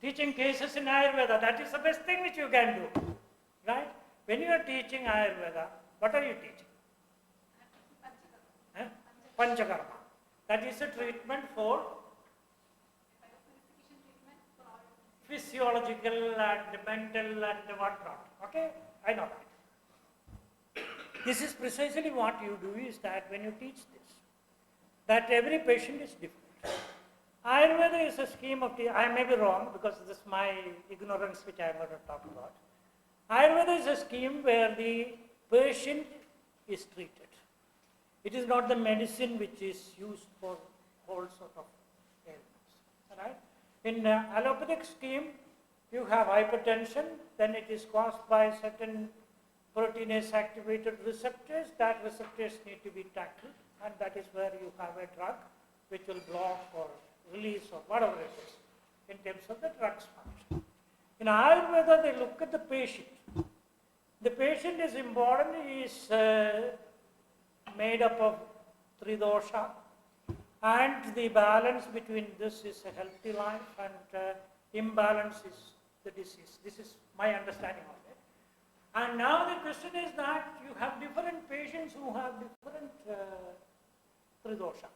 Teaching cases in Ayurveda, that is the best thing which you can do, right? When you are teaching Ayurveda, what are you teaching? Panchakarma. That is a treatment for physiological and mental and whatnot. Okay, I know that. This is precisely what you do, is that when you teach this, that every patient is different. Ayurveda is a scheme of, I may be wrong because this is my ignorance which I am going to talk about. Ayurveda is a scheme where the patient is treated. It is not the medicine which is used for all sort of ailments. Right? In allopathic scheme, you have hypertension, then it is caused by certain proteinase activated receptors. That receptors need to be tackled, and that is where you have a drug which will block or release or whatever it is in terms of the drug's function. In Ayurveda, they look at the patient. The patient is important, he is made up of three dosha, and the balance between this is a healthy life, and imbalance is the disease. This is my understanding of it. And now the question is that you have different patients who have different three dosha.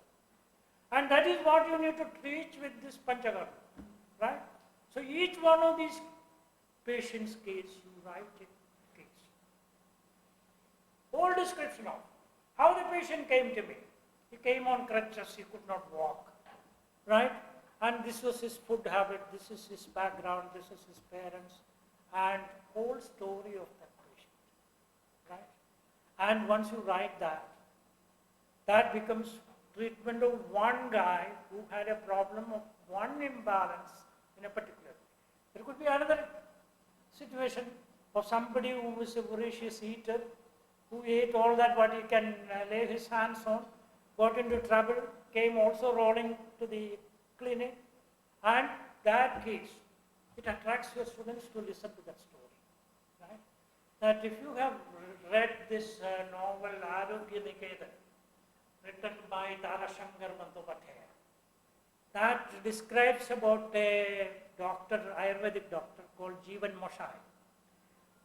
And that is what you need to teach with this Panchakarma, right? So each one of these patients' case, you write a case. Whole description of how the patient came to me. He came on crutches, he could not walk, right? And this was his food habit, this is his background, this is his parents, and whole story of that patient, right? And once you write that, that becomes treatment of one guy who had a problem of one imbalance in a particular. There could be another situation of somebody who was a voracious eater, who ate all that what he can lay his hands on, got into trouble, came also rolling to the clinic, and that case, it attracts your students to listen to that story, right? That if you have read this novel Arogya Niketan, written by Tarashankar Bandyopadhyaya, that describes about a doctor, Ayurvedic doctor called Jeevan Moshai.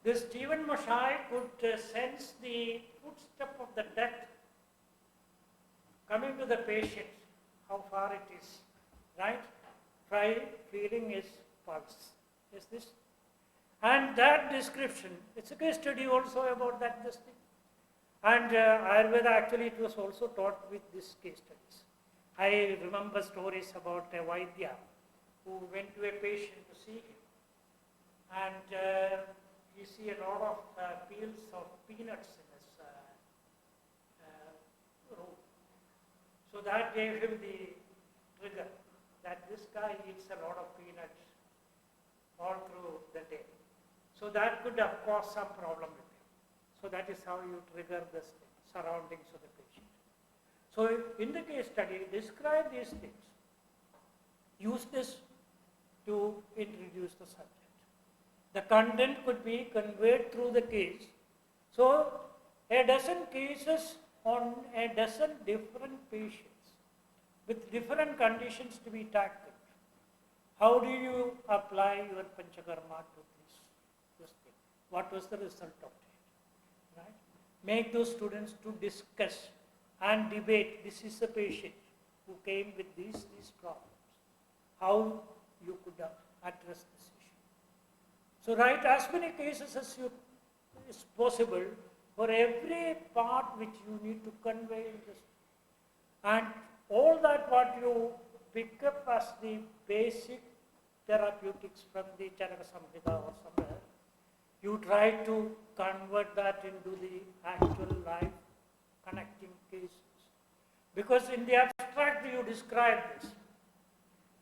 This Jeevan Moshai could sense the footstep of the death coming to the patient, how far it is, right? By feeling his pulse. Is this? And that description, it's a case study also about this thing. And Ayurveda actually it was also taught with these case studies. I remember stories about a Vaidya who went to a patient to see him. And you see a lot of peels of peanuts in his room. So that gave him the trigger that this guy eats a lot of peanuts all through the day. So that could have caused some problem with him. So that is how you trigger the surroundings of the patient. So in the case study, describe these things. Use this to introduce the subject. The content could be conveyed through the case. So a dozen cases on a dozen different patients with different conditions to be tackled. How do you apply your Panchakarma to this thing? What was the result of it? Right? Make those students to discuss and debate. This is a patient who came with these problems. How you could address this issue. So write as many cases as is possible for every part which you need to convey in this. And all that what you pick up as the basic therapeutics from the Charaka Samhita or somewhere, you try to convert that into the actual life connecting cases. Because in the abstract you describe this.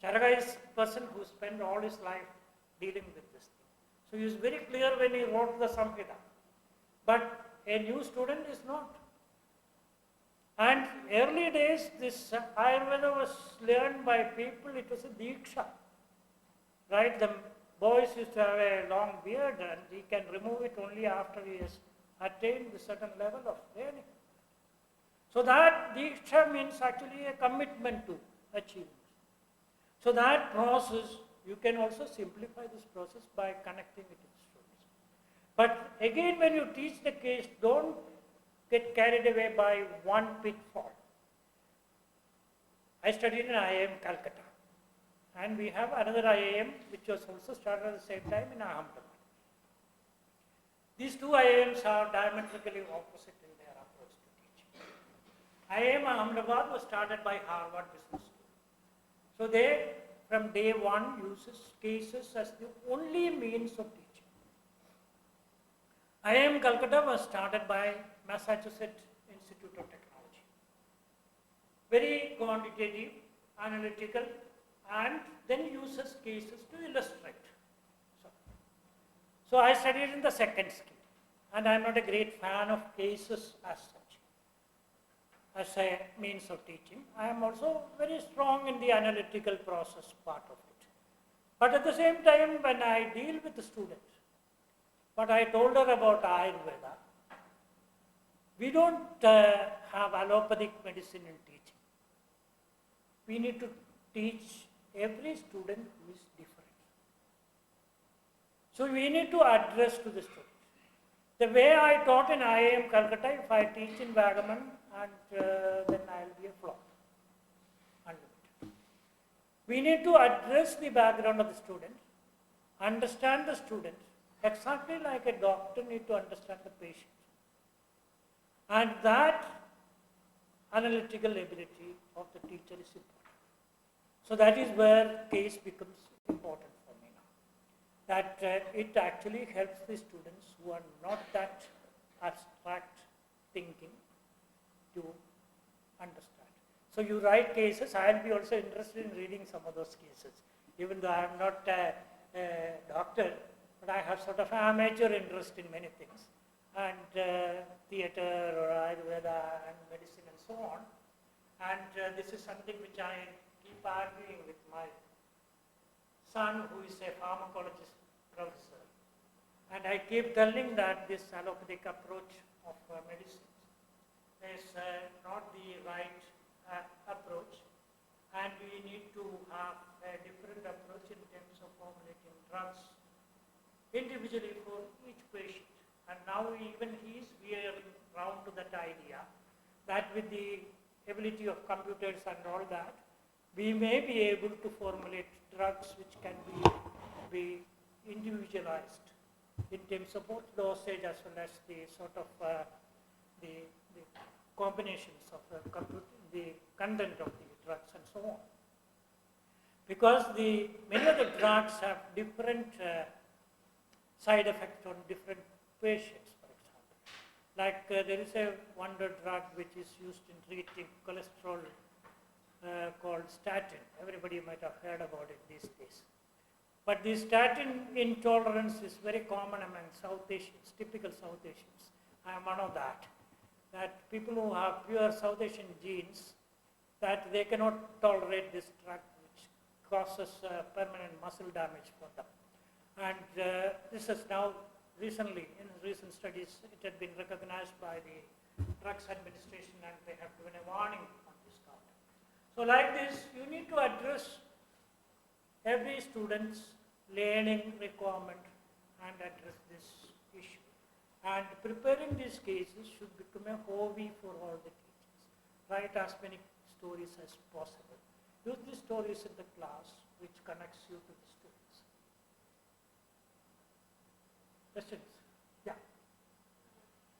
Charaka is a person who spent all his life dealing with this thing. So he is very clear when he wrote the Samhita. But a new student is not. And early days, this Ayurveda was learned by people, it was a Diksha. Right? The boys used to have a long beard and he can remove it only after he has attained a certain level of training. So that Diksha means actually a commitment to achievement. So that process, you can also simplify this process by connecting it with students. But again, when you teach the case, don't get carried away by one pitfall. I studied in IIM Calcutta. And we have another IIM which was also started at the same time in Ahmedabad. These two IIMs are diametrically opposite in their approach to teaching. IIM Ahmedabad was started by Harvard Business School. So they, from day one, uses cases as the only means of teaching. IIM Calcutta was started by Massachusetts Institute of Technology. Very quantitative, analytical, and then uses cases to illustrate. So I studied in the second skill, and I am not a great fan of cases as such, as a means of teaching. I am also very strong in the analytical process part of it. But at the same time, when I deal with the students, what I told her about Ayurveda, we don't have allopathic medicine in teaching. We need to teach every student who is different. So we need to address to the students. The way I taught in IIM Calcutta, if I teach in Vagaman, and then I will be a flop. Unlimited. We need to address the background of the student, understand the student, exactly like a doctor needs to understand the patient. And that analytical ability of the teacher is important. So that is where case becomes important for me now. That it actually helps the students who are not that abstract thinking to understand. So you write cases. I will be also interested in reading some of those cases, even though I am not a doctor, but I have sort of amateur interest in many things, and theatre or Ayurveda and medicine and so on. And this is something which I keep arguing with my son, who is a pharmacologist professor. And I keep telling that this allopathic approach of medicine is not the right approach, and we need to have a different approach in terms of formulating drugs individually for each patient. And now even he is veering round to that idea that with the ability of computers and all that, we may be able to formulate drugs which can be individualized in terms of both dosage as well as the sort of the combinations of the content of the drugs and so on. Because many of the drugs have different side effects on different patients, for example. Like there is a wonder drug which is used in treating cholesterol called statin. Everybody might have heard about it these days. But the statin intolerance is very common among South Asians, typical South Asians. I am one of that. That people who have pure South Asian genes, that they cannot tolerate this drug which causes permanent muscle damage for them. And this is now recently, in recent studies, it had been recognized by the Drugs Administration, and they have given a warning on this count. So like this, you need to address every student's learning requirement and address this issue. And preparing these cases should become a hobby for all the teachers. Write as many stories as possible. Use these stories in the class which connects you to the students. Questions? Yeah.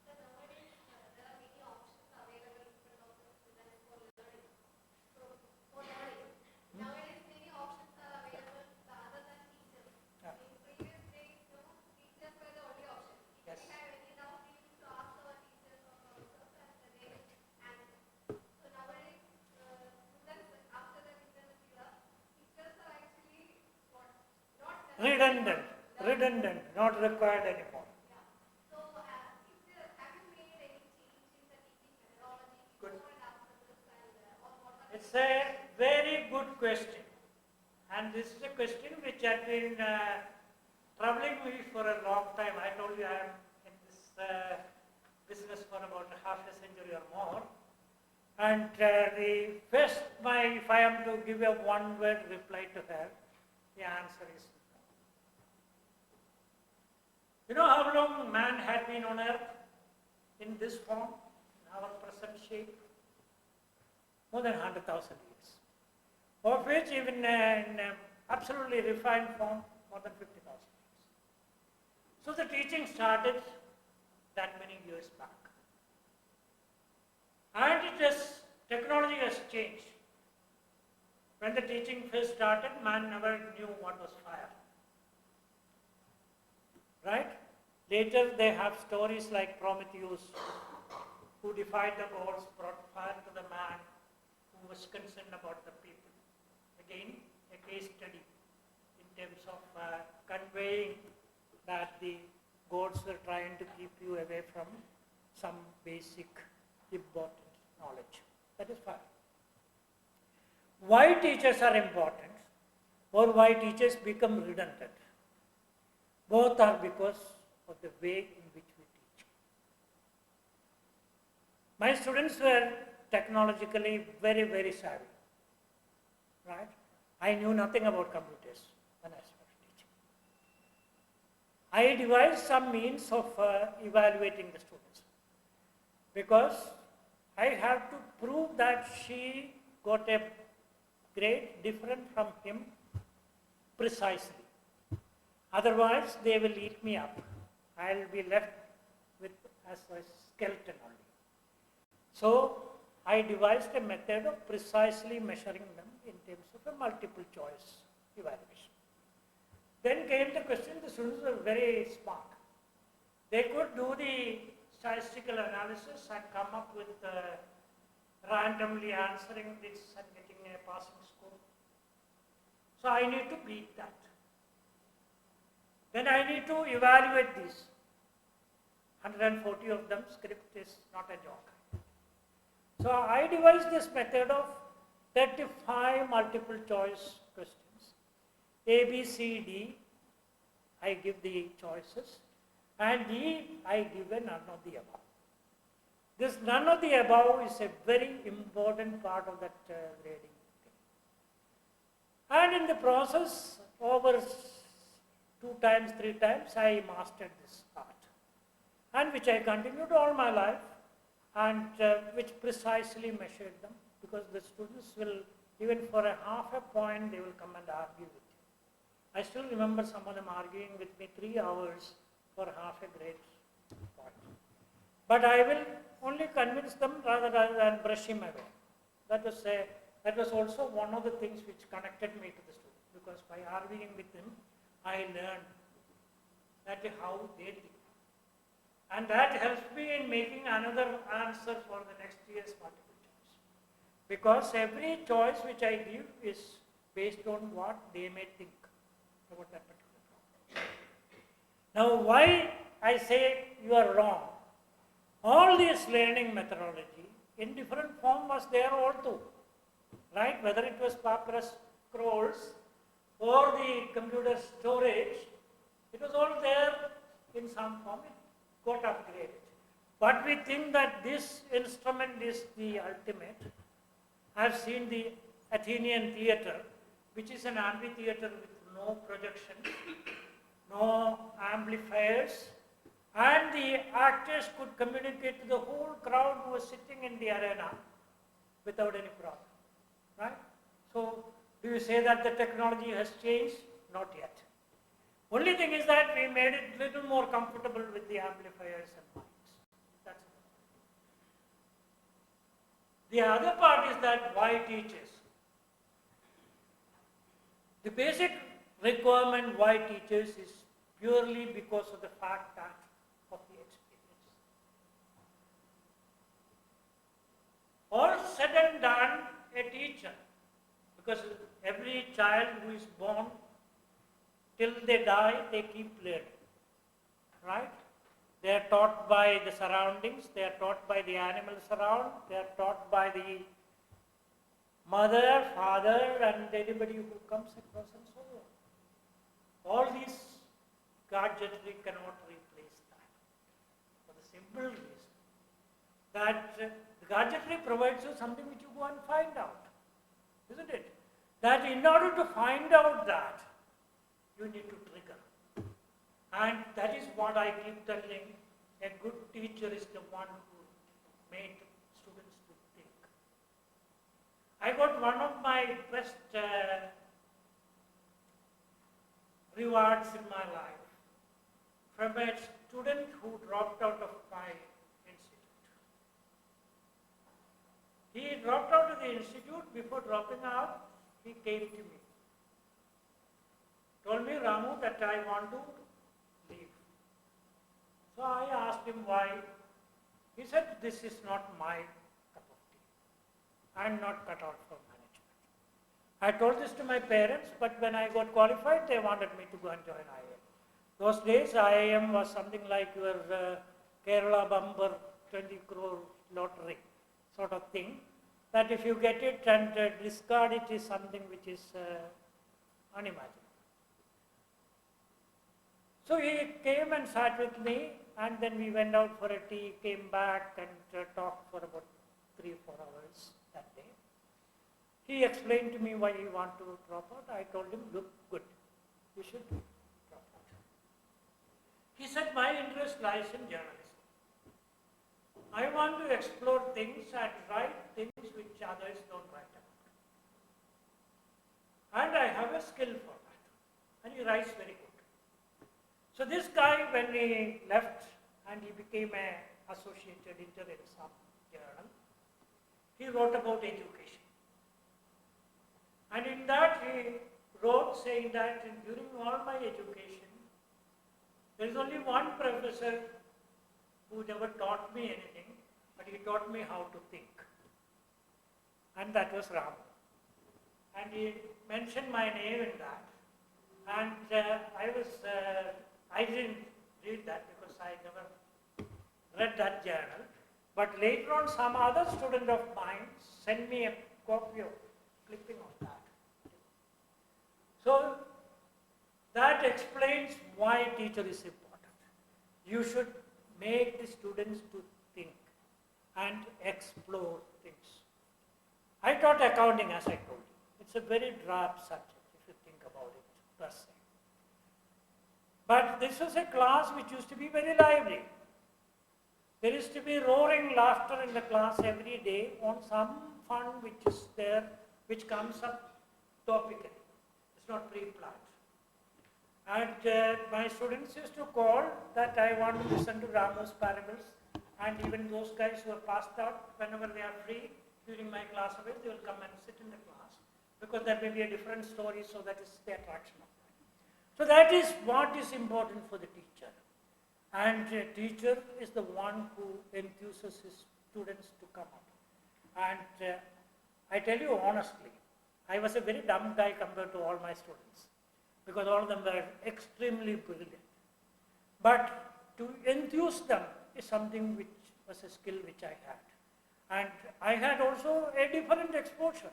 So nowadays there are many options available in front of the students for learning. So for learning, nowadays many options are available other than teachers. Yeah. In previous days, teachers were the only option. If Yes. we have any doubt, we used to ask our teachers or professors, and they answer. So nowadays, students after the internet era, teachers are actually not Redundant, not required anymore. Yeah. So have you made any change in the teaching methodology Good. before and after this, and or what are It's a very good question. And this is a question which had been troubling me for a long time. I told you I am in this business for about half a century or more. And if I am to give a one-word reply to her, the answer is no. You know how long man had been on earth in this form, in our present shape? More than 100,000 years. Of which even in absolutely refined form, more than 50,000 years. So the teaching started that many years back. And technology has changed. When the teaching first started, man never knew what was fire. Right? Later they have stories like Prometheus, who defied the gods, brought fire to the man, who was concerned about the people. Again, a case study in terms of conveying that the gods were trying to keep you away from some basic important knowledge. That is fire. Why teachers are important or why teachers become redundant? Both are because of the way in which we teach. My students were technologically very, very savvy. Right? I knew nothing about computers when I started teaching. I devised some means of evaluating the students because I have to prove that she got a grade different from him precisely. Otherwise, they will eat me up. I'll be left with as a skeleton only. So, I devised a method of precisely measuring them in terms of a multiple choice evaluation. Then came the question, the students were very smart. They could do the statistical analysis and come up with randomly answering this and getting a passing score. So I need to beat that. Then I need to evaluate these. 140 of them, script is not a joke. So I devised this method of 35 multiple choice questions. A, B, C, D, I give the choices. And D, I give a none of the above. This none of the above is a very important part of that grading thing. And in the process, over 2 times, 3 times, I mastered this art. And which I continued all my life and which precisely measured them because the students will, even for a half a point, they will come and argue with you. I still remember some of them arguing with me 3 hours for half a grade point. But I will only convince them rather than brush him away. That was also one of the things which connected me to the student because by arguing with him, I learned that how they think. And that helps me in making another answer for the next year's multiple choice. Because every choice which I give is based on what they may think about that particular problem. Now, why I say you are wrong? All this learning methodology in different form was there also, right? Whether it was papyrus scrolls or the computer storage, it was all there in some form. It got upgraded. But we think that this instrument is the ultimate. I've seen the Athenian theatre, which is an amphitheatre with no projection, no amplifiers, and the actors could communicate to the whole crowd who was sitting in the arena without any problem, right? So, do you say that the technology has changed? Not yet. Only thing is that we made it a little more comfortable with the amplifiers and mics. That's it. The other part is that why teachers? The basic requirement why teachers is purely because of the fact that of the experience. All said and done, a teacher, because every child who is born, till they die, they keep learning, right? They are taught by the surroundings, they are taught by the animals around, they are taught by the mother, father, and anybody who comes across and so on. All these gadgetry cannot replace that. For the simple reason that the gadgetry provides you something which you go and find out, isn't it? That in order to find out that, you need to trigger. And that is what I keep telling, a good teacher is the one who made students to think. I got one of my best rewards in my life from a student who dropped out of my institute. He dropped out of the institute. Before dropping out, he came to me. Told me, Ramu, that I want to leave. So I asked him why. He said, this is not my cup of tea. I am not cut out for management. I told this to my parents, but when I got qualified, they wanted me to go and join IIM. Those days, IIM was something like your Kerala bumper 20 crore lottery sort of thing, that if you get it and discard it is something which is unimaginable. So he came and sat with me, and then we went out for a tea, came back and talked for about 3-4 hours that day. He explained to me why he wanted to drop out. I told him, look, good, you should drop out. He said, my interest lies in journalism. I want to explore things and write things which others don't write about. And I have a skill for that. And he writes very good. So this guy, when he left and he became an associate editor in some journal, he wrote about education. And in that he wrote saying that during all my education, there is only one professor who never taught me anything, but he taught me how to think. And that was Ram. And he mentioned my name in that. And I didn't read that because I never read that journal. But later on, some other student of mine sent me a copy of clipping of that. So that explains why teacher is important. You should make the students to think and explore things. I taught accounting, as I told you. It's a very drab subject if you think about it per se. But this was a class which used to be very lively. There used to be roaring laughter in the class every day on some fun which is there, which comes up topically. It's not pre-planned. And my students used to call that I want to listen to Ramu's parables, and even those guys who are passed out, whenever they are free during my class hours, they will come and sit in the class, because there may be a different story, so that is the attraction of that. So that is what is important for the teacher. And a teacher is the one who enthuses his students to come up. And I tell you honestly, I was a very dumb guy compared to all my students, because all of them were extremely brilliant. But to enthuse them is something which was a skill which I had. And I had also a different exposure.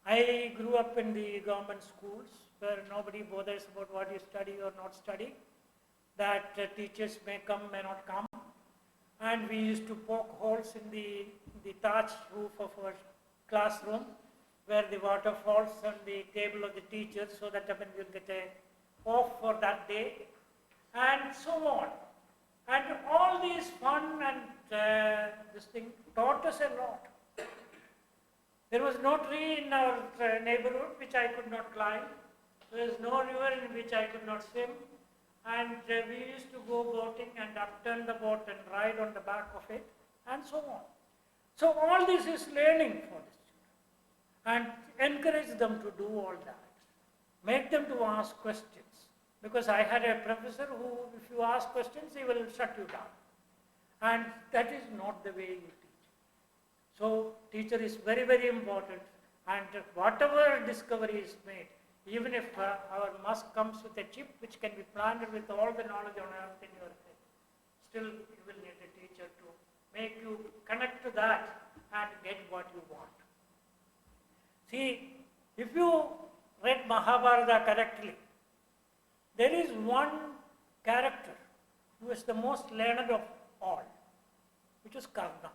I grew up in the government schools where nobody bothers about what you study or not study, that teachers may come, may not come. And we used to poke holes in the thatched roof of our classroom where the water falls on the table of the teacher, so that we'll get a off for that day, and so on. And all these fun and this thing taught us a lot. There was no tree in our neighborhood which I could not climb. There was no river in which I could not swim. And we used to go boating and upturn the boat and ride on the back of it, and so on. So all this is learning for the student. And encourage them to do all that. Make them to ask questions. Because I had a professor who, if you ask questions, he will shut you down. And that is not the way you teach. So teacher is very, very important. And whatever discovery is made, even if our musk comes with a chip which can be planted with all the knowledge on earth in your head, still you will need a teacher to make you connect to that and get what you want. See, if you read Mahabharata correctly, there is one character who is the most learned of all, which is Karna.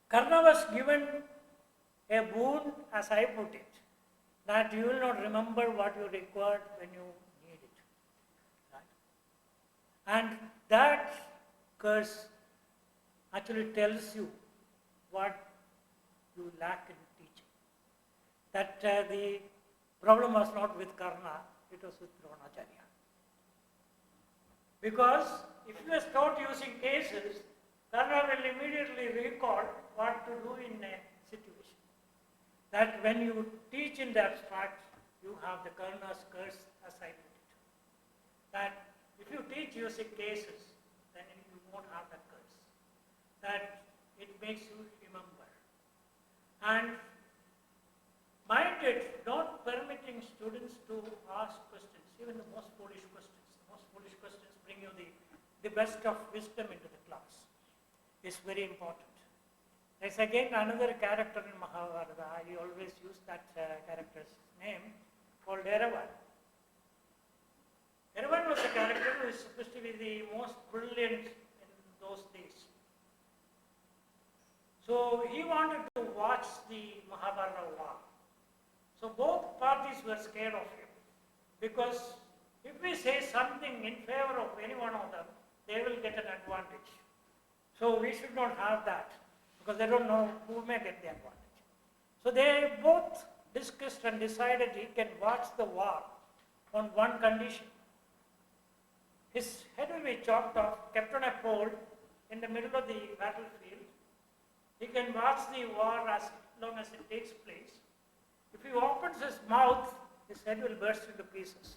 Karna was given a boon, as I put it, that you will not remember what you required when you need it. Right? And that curse actually tells you what you lack in teaching. That the problem was not with Karna, it was with Dronacharya. Because if you start using cases, learner will immediately recall what to do in a situation. That when you teach in the abstract, you have the Karna's curse, as I put it. That if you teach using cases, then you won't have that curse. That it makes you remember. And mind it, not permitting students to ask questions, even the most foolish questions. The most foolish questions bring you the best of wisdom into the class. Is very important. There's again another character in Mahabharata. I always use that character's name, called Eravan. Eravan was a character who is supposed to be the most brilliant in those days. So he wanted to watch the Mahabharata war. So both parties were scared of him, because if we say something in favor of any one of them, they will get an advantage. So we should not have that, because they don't know who may get the advantage. So they both discussed and decided he can watch the war on one condition. His head will be chopped off, kept on a pole in the middle of the battlefield. He can watch the war as long as it takes place. If he opens his mouth, his head will burst into pieces.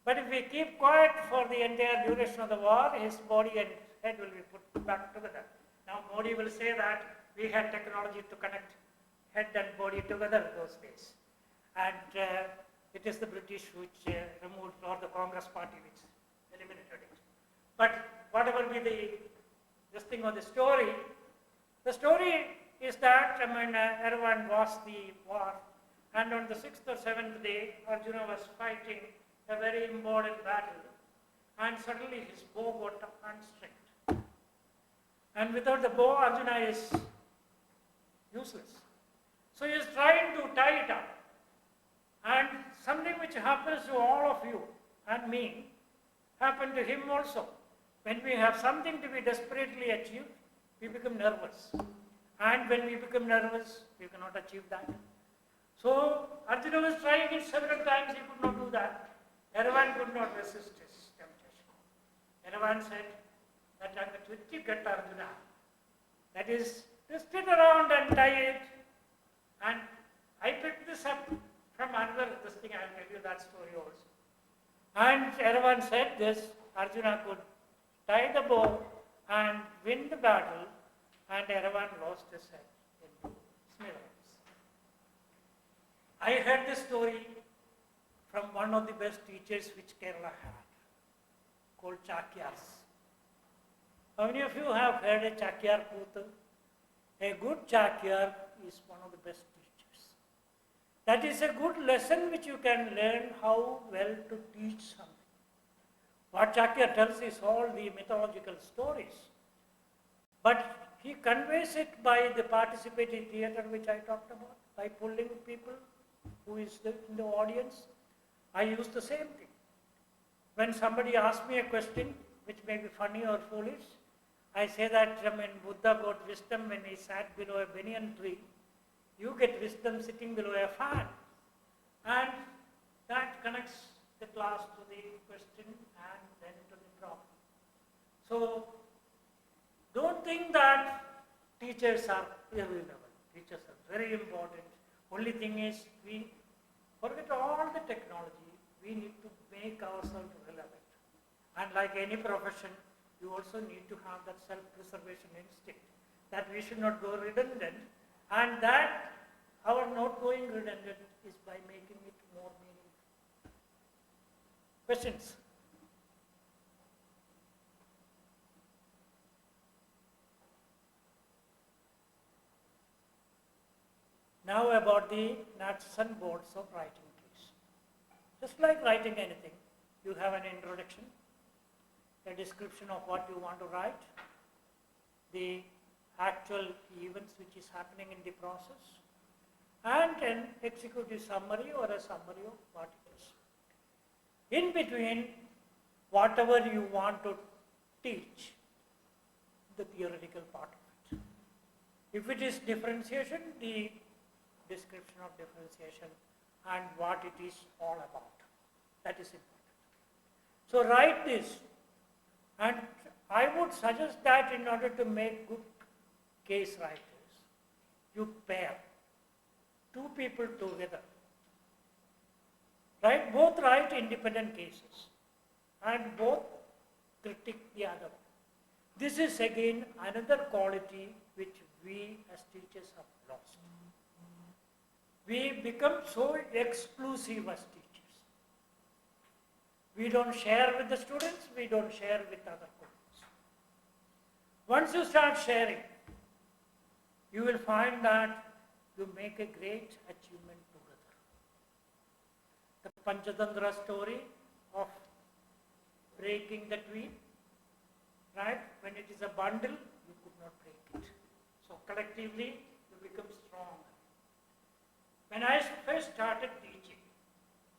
But if we keep quiet for the entire duration of the war, his body and head will be put back together. Now Modi will say that we had technology to connect head and body together those days. And it is the British which removed, or the Congress party which eliminated it. But whatever be this thing or the story is that Eravan watched the war, and on the 6th or 7th day, Arjuna was fighting a very important battle, and suddenly his bow got unstrung. And without the bow, Arjuna is useless. So he is trying to tie it up. And something which happens to all of you and me happened to him also. When we have something to be desperately achieved, we become nervous. And when we become nervous, we cannot achieve that. So Arjuna was trying it several times, he could not do that. Eravan could not resist his temptation. Eravan said that I'm a twitchy cut Arjuna. That is, twist it around and tie it. And I picked this up from another thing, I'll tell you that story also. And Eravan said this, Arjuna could tie the bow and win the battle, and Eravan lost his head into smithereens. I heard this story from one of the best teachers which Kerala had, called Chakyars. How many of you have heard a Chakyar Pootu? A good Chakyar is one of the best teachers. That is a good lesson which you can learn how well to teach something. What Chakyar tells is all the mythological stories, but he conveys it by the participatory theatre which I talked about, by pulling people who is in the audience. I use the same thing. When somebody asks me a question which may be funny or foolish, I say that Buddha got wisdom when he sat below a banyan tree. You get wisdom sitting below a fan. And that connects the class to the question and then to the problem. So don't think that teachers are irrelevant. Teachers are very important. Only thing is, we forget all the technology. We need to make ourselves relevant. And like any profession, you also need to have that self-preservation instinct, that we should not go redundant, and that our not going redundant is by making it more meaningful. Questions? Now about the nuts and bolts of writing, please. Just like writing anything, you have an introduction, a description of what you want to write, the actual events which is happening in the process, and an executive summary or a summary of what it is. In between, whatever you want to teach, the theoretical part of it. If it is differentiation, the description of differentiation and what it is all about. That is important. So write this And I would suggest that in order to make good case writers, you pair two people together. Right? Both write independent cases and both critique the other. This is again another quality which we as teachers have lost. We become so exclusive as teachers. We don't share with the students, we don't share with other colleagues. Once you start sharing, you will find that you make a great achievement together. The Panchatantra story of breaking the tree, right? When it is a bundle, you could not break it. So collectively, you become strong. When I first started teaching,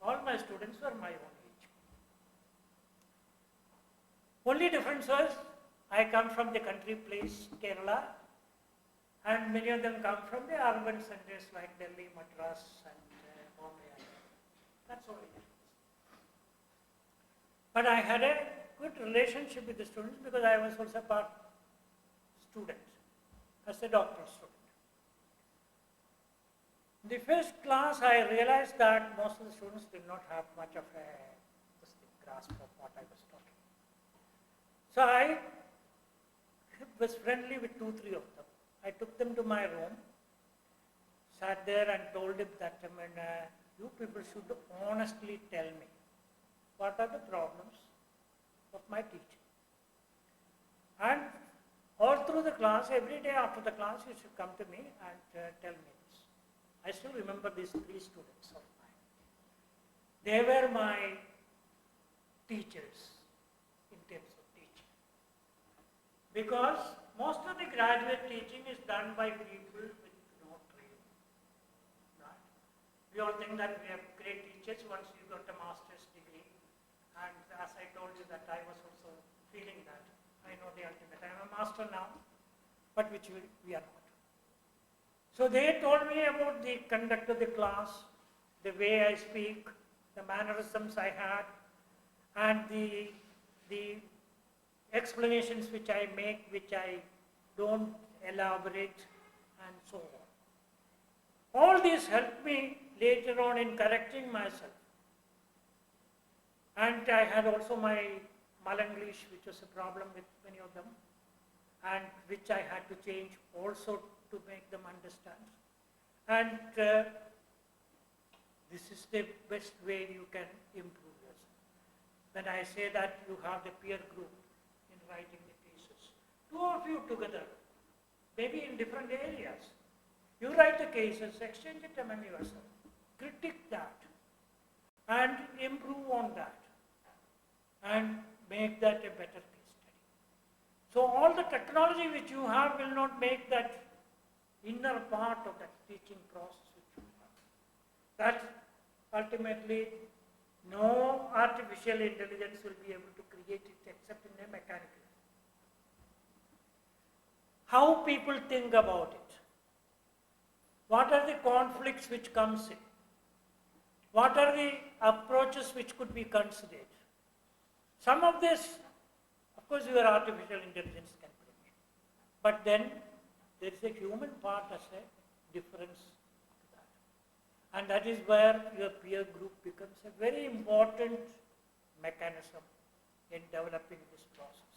all my students were my own age. Only difference was, I come from the country place, Kerala, and many of them come from the urban centers like Delhi, Madras, and Bombay. That's all it is. But I had a good relationship with the students because I was also part student, as a doctoral student. In the first class, I realized that most of the students did not have much of a grasp of what I was talking. So I was friendly with 2, 3 of them. I took them to my room, sat there and told him that, you people should honestly tell me what are the problems of my teaching. And all through the class, every day after the class, you should come to me and tell me this. I still remember these 3 students of mine. They were my teachers in terms of teaching. Because most of the graduate teaching is done by people with no training. Right? We all think that we have great teachers once you got a master's degree. And as I told you that I was also feeling that. I know the ultimate. I am a master now, but which we are not. So they told me about the conduct of the class, the way I speak, the mannerisms I had, and the explanations which I make, which I don't elaborate, and so on. All this helped me later on in correcting myself. And I had also my Malanglish, which was a problem with many of them, and which I had to change also to make them understand. And this is the best way you can improve yourself. When I say that you have the peer group in writing the pieces, 2 of you together, maybe in different areas, you write the cases, exchange it among yourself, critique that, and improve on that, and make that a better case study. So all the technology which you have will not make that inner part of that teaching process which you have. That ultimately no artificial intelligence will be able to create it except in a mechanical way. How people think about it. What are the conflicts which comes in? What are the approaches which could be considered? Some of this, of course, your artificial intelligence can bring in. But then there is a human part as a difference to that. And that is where your peer group becomes a very important mechanism in developing this process.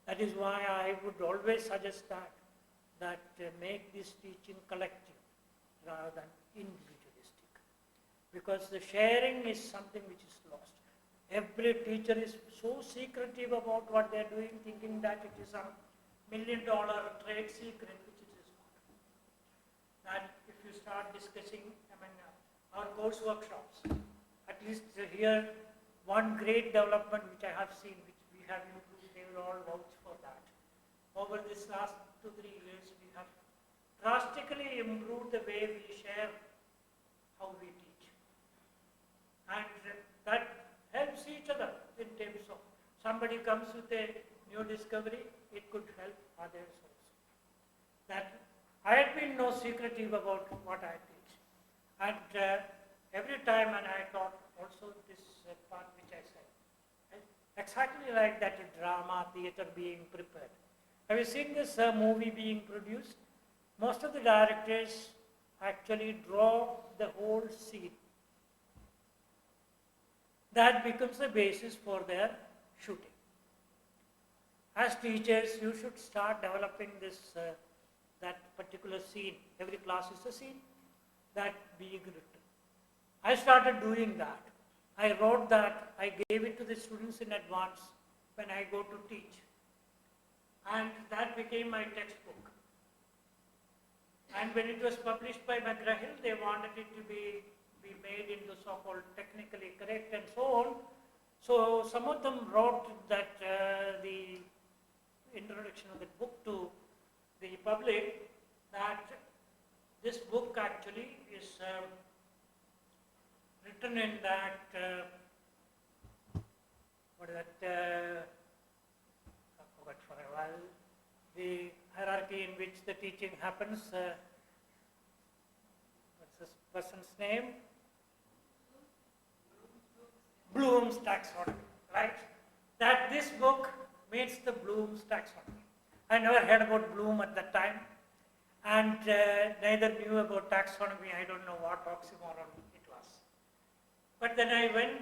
That is why I would always suggest that make this teaching collective rather than individualistic. Because the sharing is something which is lost. Every teacher is so secretive about what they are doing, thinking that it is a $1 million trade secret, which it is not. And if you start discussing, our course workshops, at least here, one great development which I have seen, which we have improved, they will all vouch for that. Over this last 2-3 years, we have drastically improved the way we share how we teach. And that helps each other in terms of somebody comes with a new discovery, it could help others also. That I had been no secretive about what I teach. And every time, and I taught also this part which I said, exactly like that drama theater being prepared. Have you seen this movie being produced? Most of the directors actually draw the whole scene. That becomes the basis for their shooting. As teachers, you should start developing this, that particular scene. Every class is a scene that being written. I started doing that. I wrote that, I gave it to the students in advance when I go to teach. And that became my textbook. And when it was published by McGraw-Hill, they wanted it to be made into so-called technically correct and so on. So some of them wrote that the introduction of the book to the public, that this book actually is written in that, what is that, I forgot for a while, the hierarchy in which the teaching happens. What's this person's name? Bloom's taxonomy, right? That this book meets the Bloom's taxonomy. I never heard about Bloom at that time, and neither knew about taxonomy. I don't know what oxymoron it was. But then I went,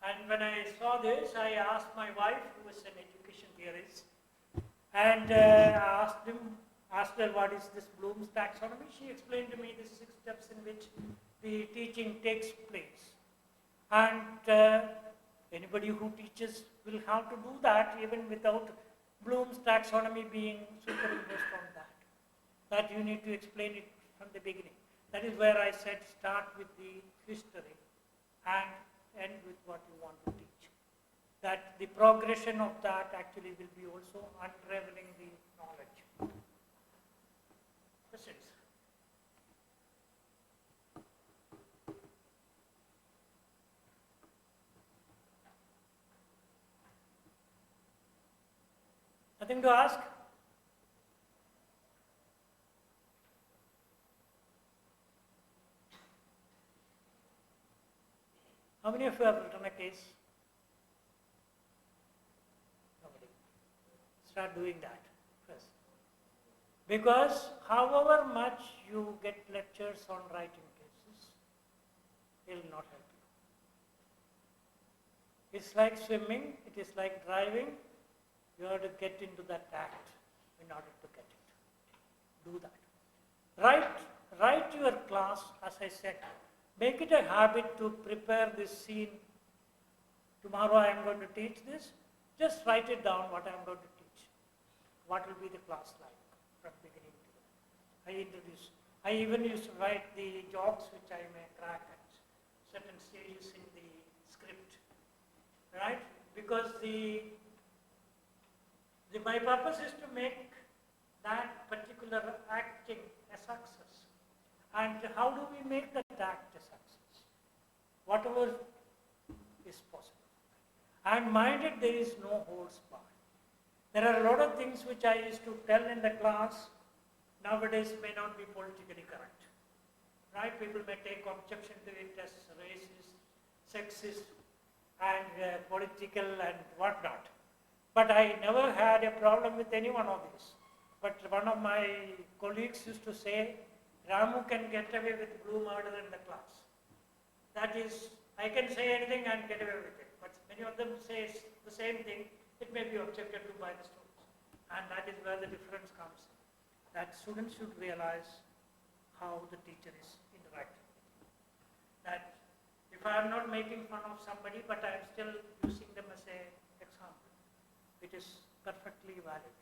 and when I saw this, I asked my wife, who is an education theorist, and asked her what is this Bloom's taxonomy. She explained to me the 6 steps in which the teaching takes place. And anybody who teaches will have to do that even without Bloom's taxonomy being superimposed on that. That you need to explain it from the beginning. That is where I said start with the history and end with what you want to teach. That the progression of that actually will be also unraveling the knowledge. Questions? Nothing to ask? How many of you have written a case? Nobody. Start doing that first. Because however much you get lectures on writing cases, it will not help you. It's like swimming, it is like driving. You have to get into that act in order to get it. Do that. Write your class, as I said. Make it a habit to prepare this scene. Tomorrow I am going to teach this. Just write it down what I am going to teach. What will be the class like from beginning to end. I even used to write the jokes which I may crack at certain stages in the script. Right? Because my purpose is to make that particular acting a success. And how do we make that act a success? Whatever is possible. And mind it, there is no holds barred. There are a lot of things which I used to tell in the class, nowadays may not be politically correct. Right? People may take objection to it as racist, sexist, and political and whatnot. But I never had a problem with any one of these. But one of my colleagues used to say, Ramu can get away with blue murder in the class. That is, I can say anything and get away with it. But many of them say the same thing, it may be objected to by the students. And that is where the difference comes in. That students should realize how the teacher is interacting. That if I am not making fun of somebody, but I am still using them as an example, it is perfectly valid.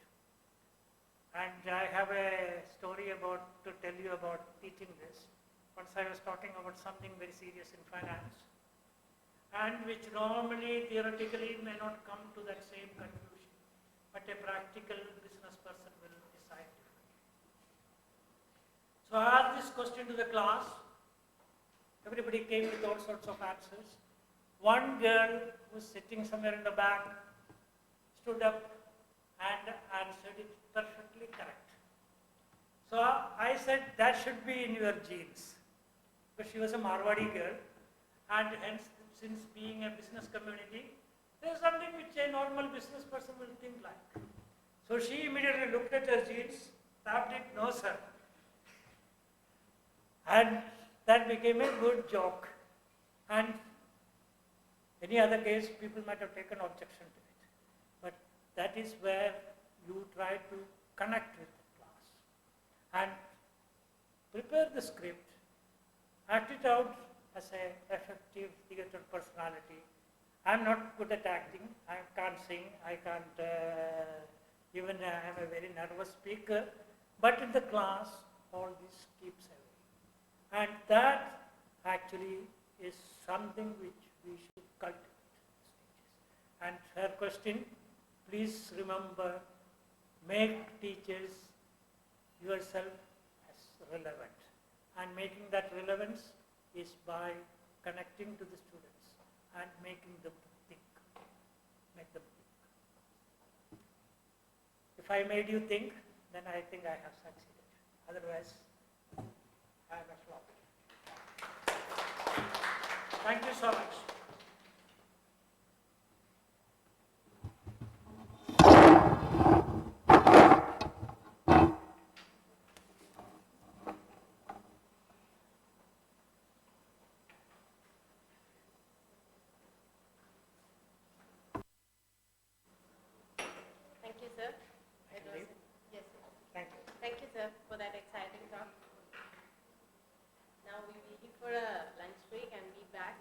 And I have a story to tell you about teaching this. Once I was talking about something very serious in finance, and which normally theoretically may not come to that same conclusion, but a practical business person will decide differently. So I asked this question to the class. Everybody came with all sorts of answers. One girl who was sitting somewhere in the back stood up and answered it perfectly correct. So I said that should be in your genes. Because she was a Marwadi girl, and hence, since being a business community, There's something which a normal business person will think like. So she immediately looked at her jeans, tapped it, no sir. And that became a good joke. And any other case, people might have taken objection to it. But that is where you try to connect with the class and prepare the script, act it out as an effective theatre personality. I'm not good at acting. I can't sing. I can't even I'm a very nervous speaker. But in the class, all this keeps away. And that actually is something which we should cultivate. And her question, please remember, make teachers yourself as relevant. And making that relevance is by connecting to the students and making them think. Make them think. If I made you think, then I think I have succeeded. Otherwise, I am a flop. Thank you so much. Thank you, sir. It was, yes, sir. Thank you. Thank you, sir, for that exciting talk. Now we will leave for a lunch break and be back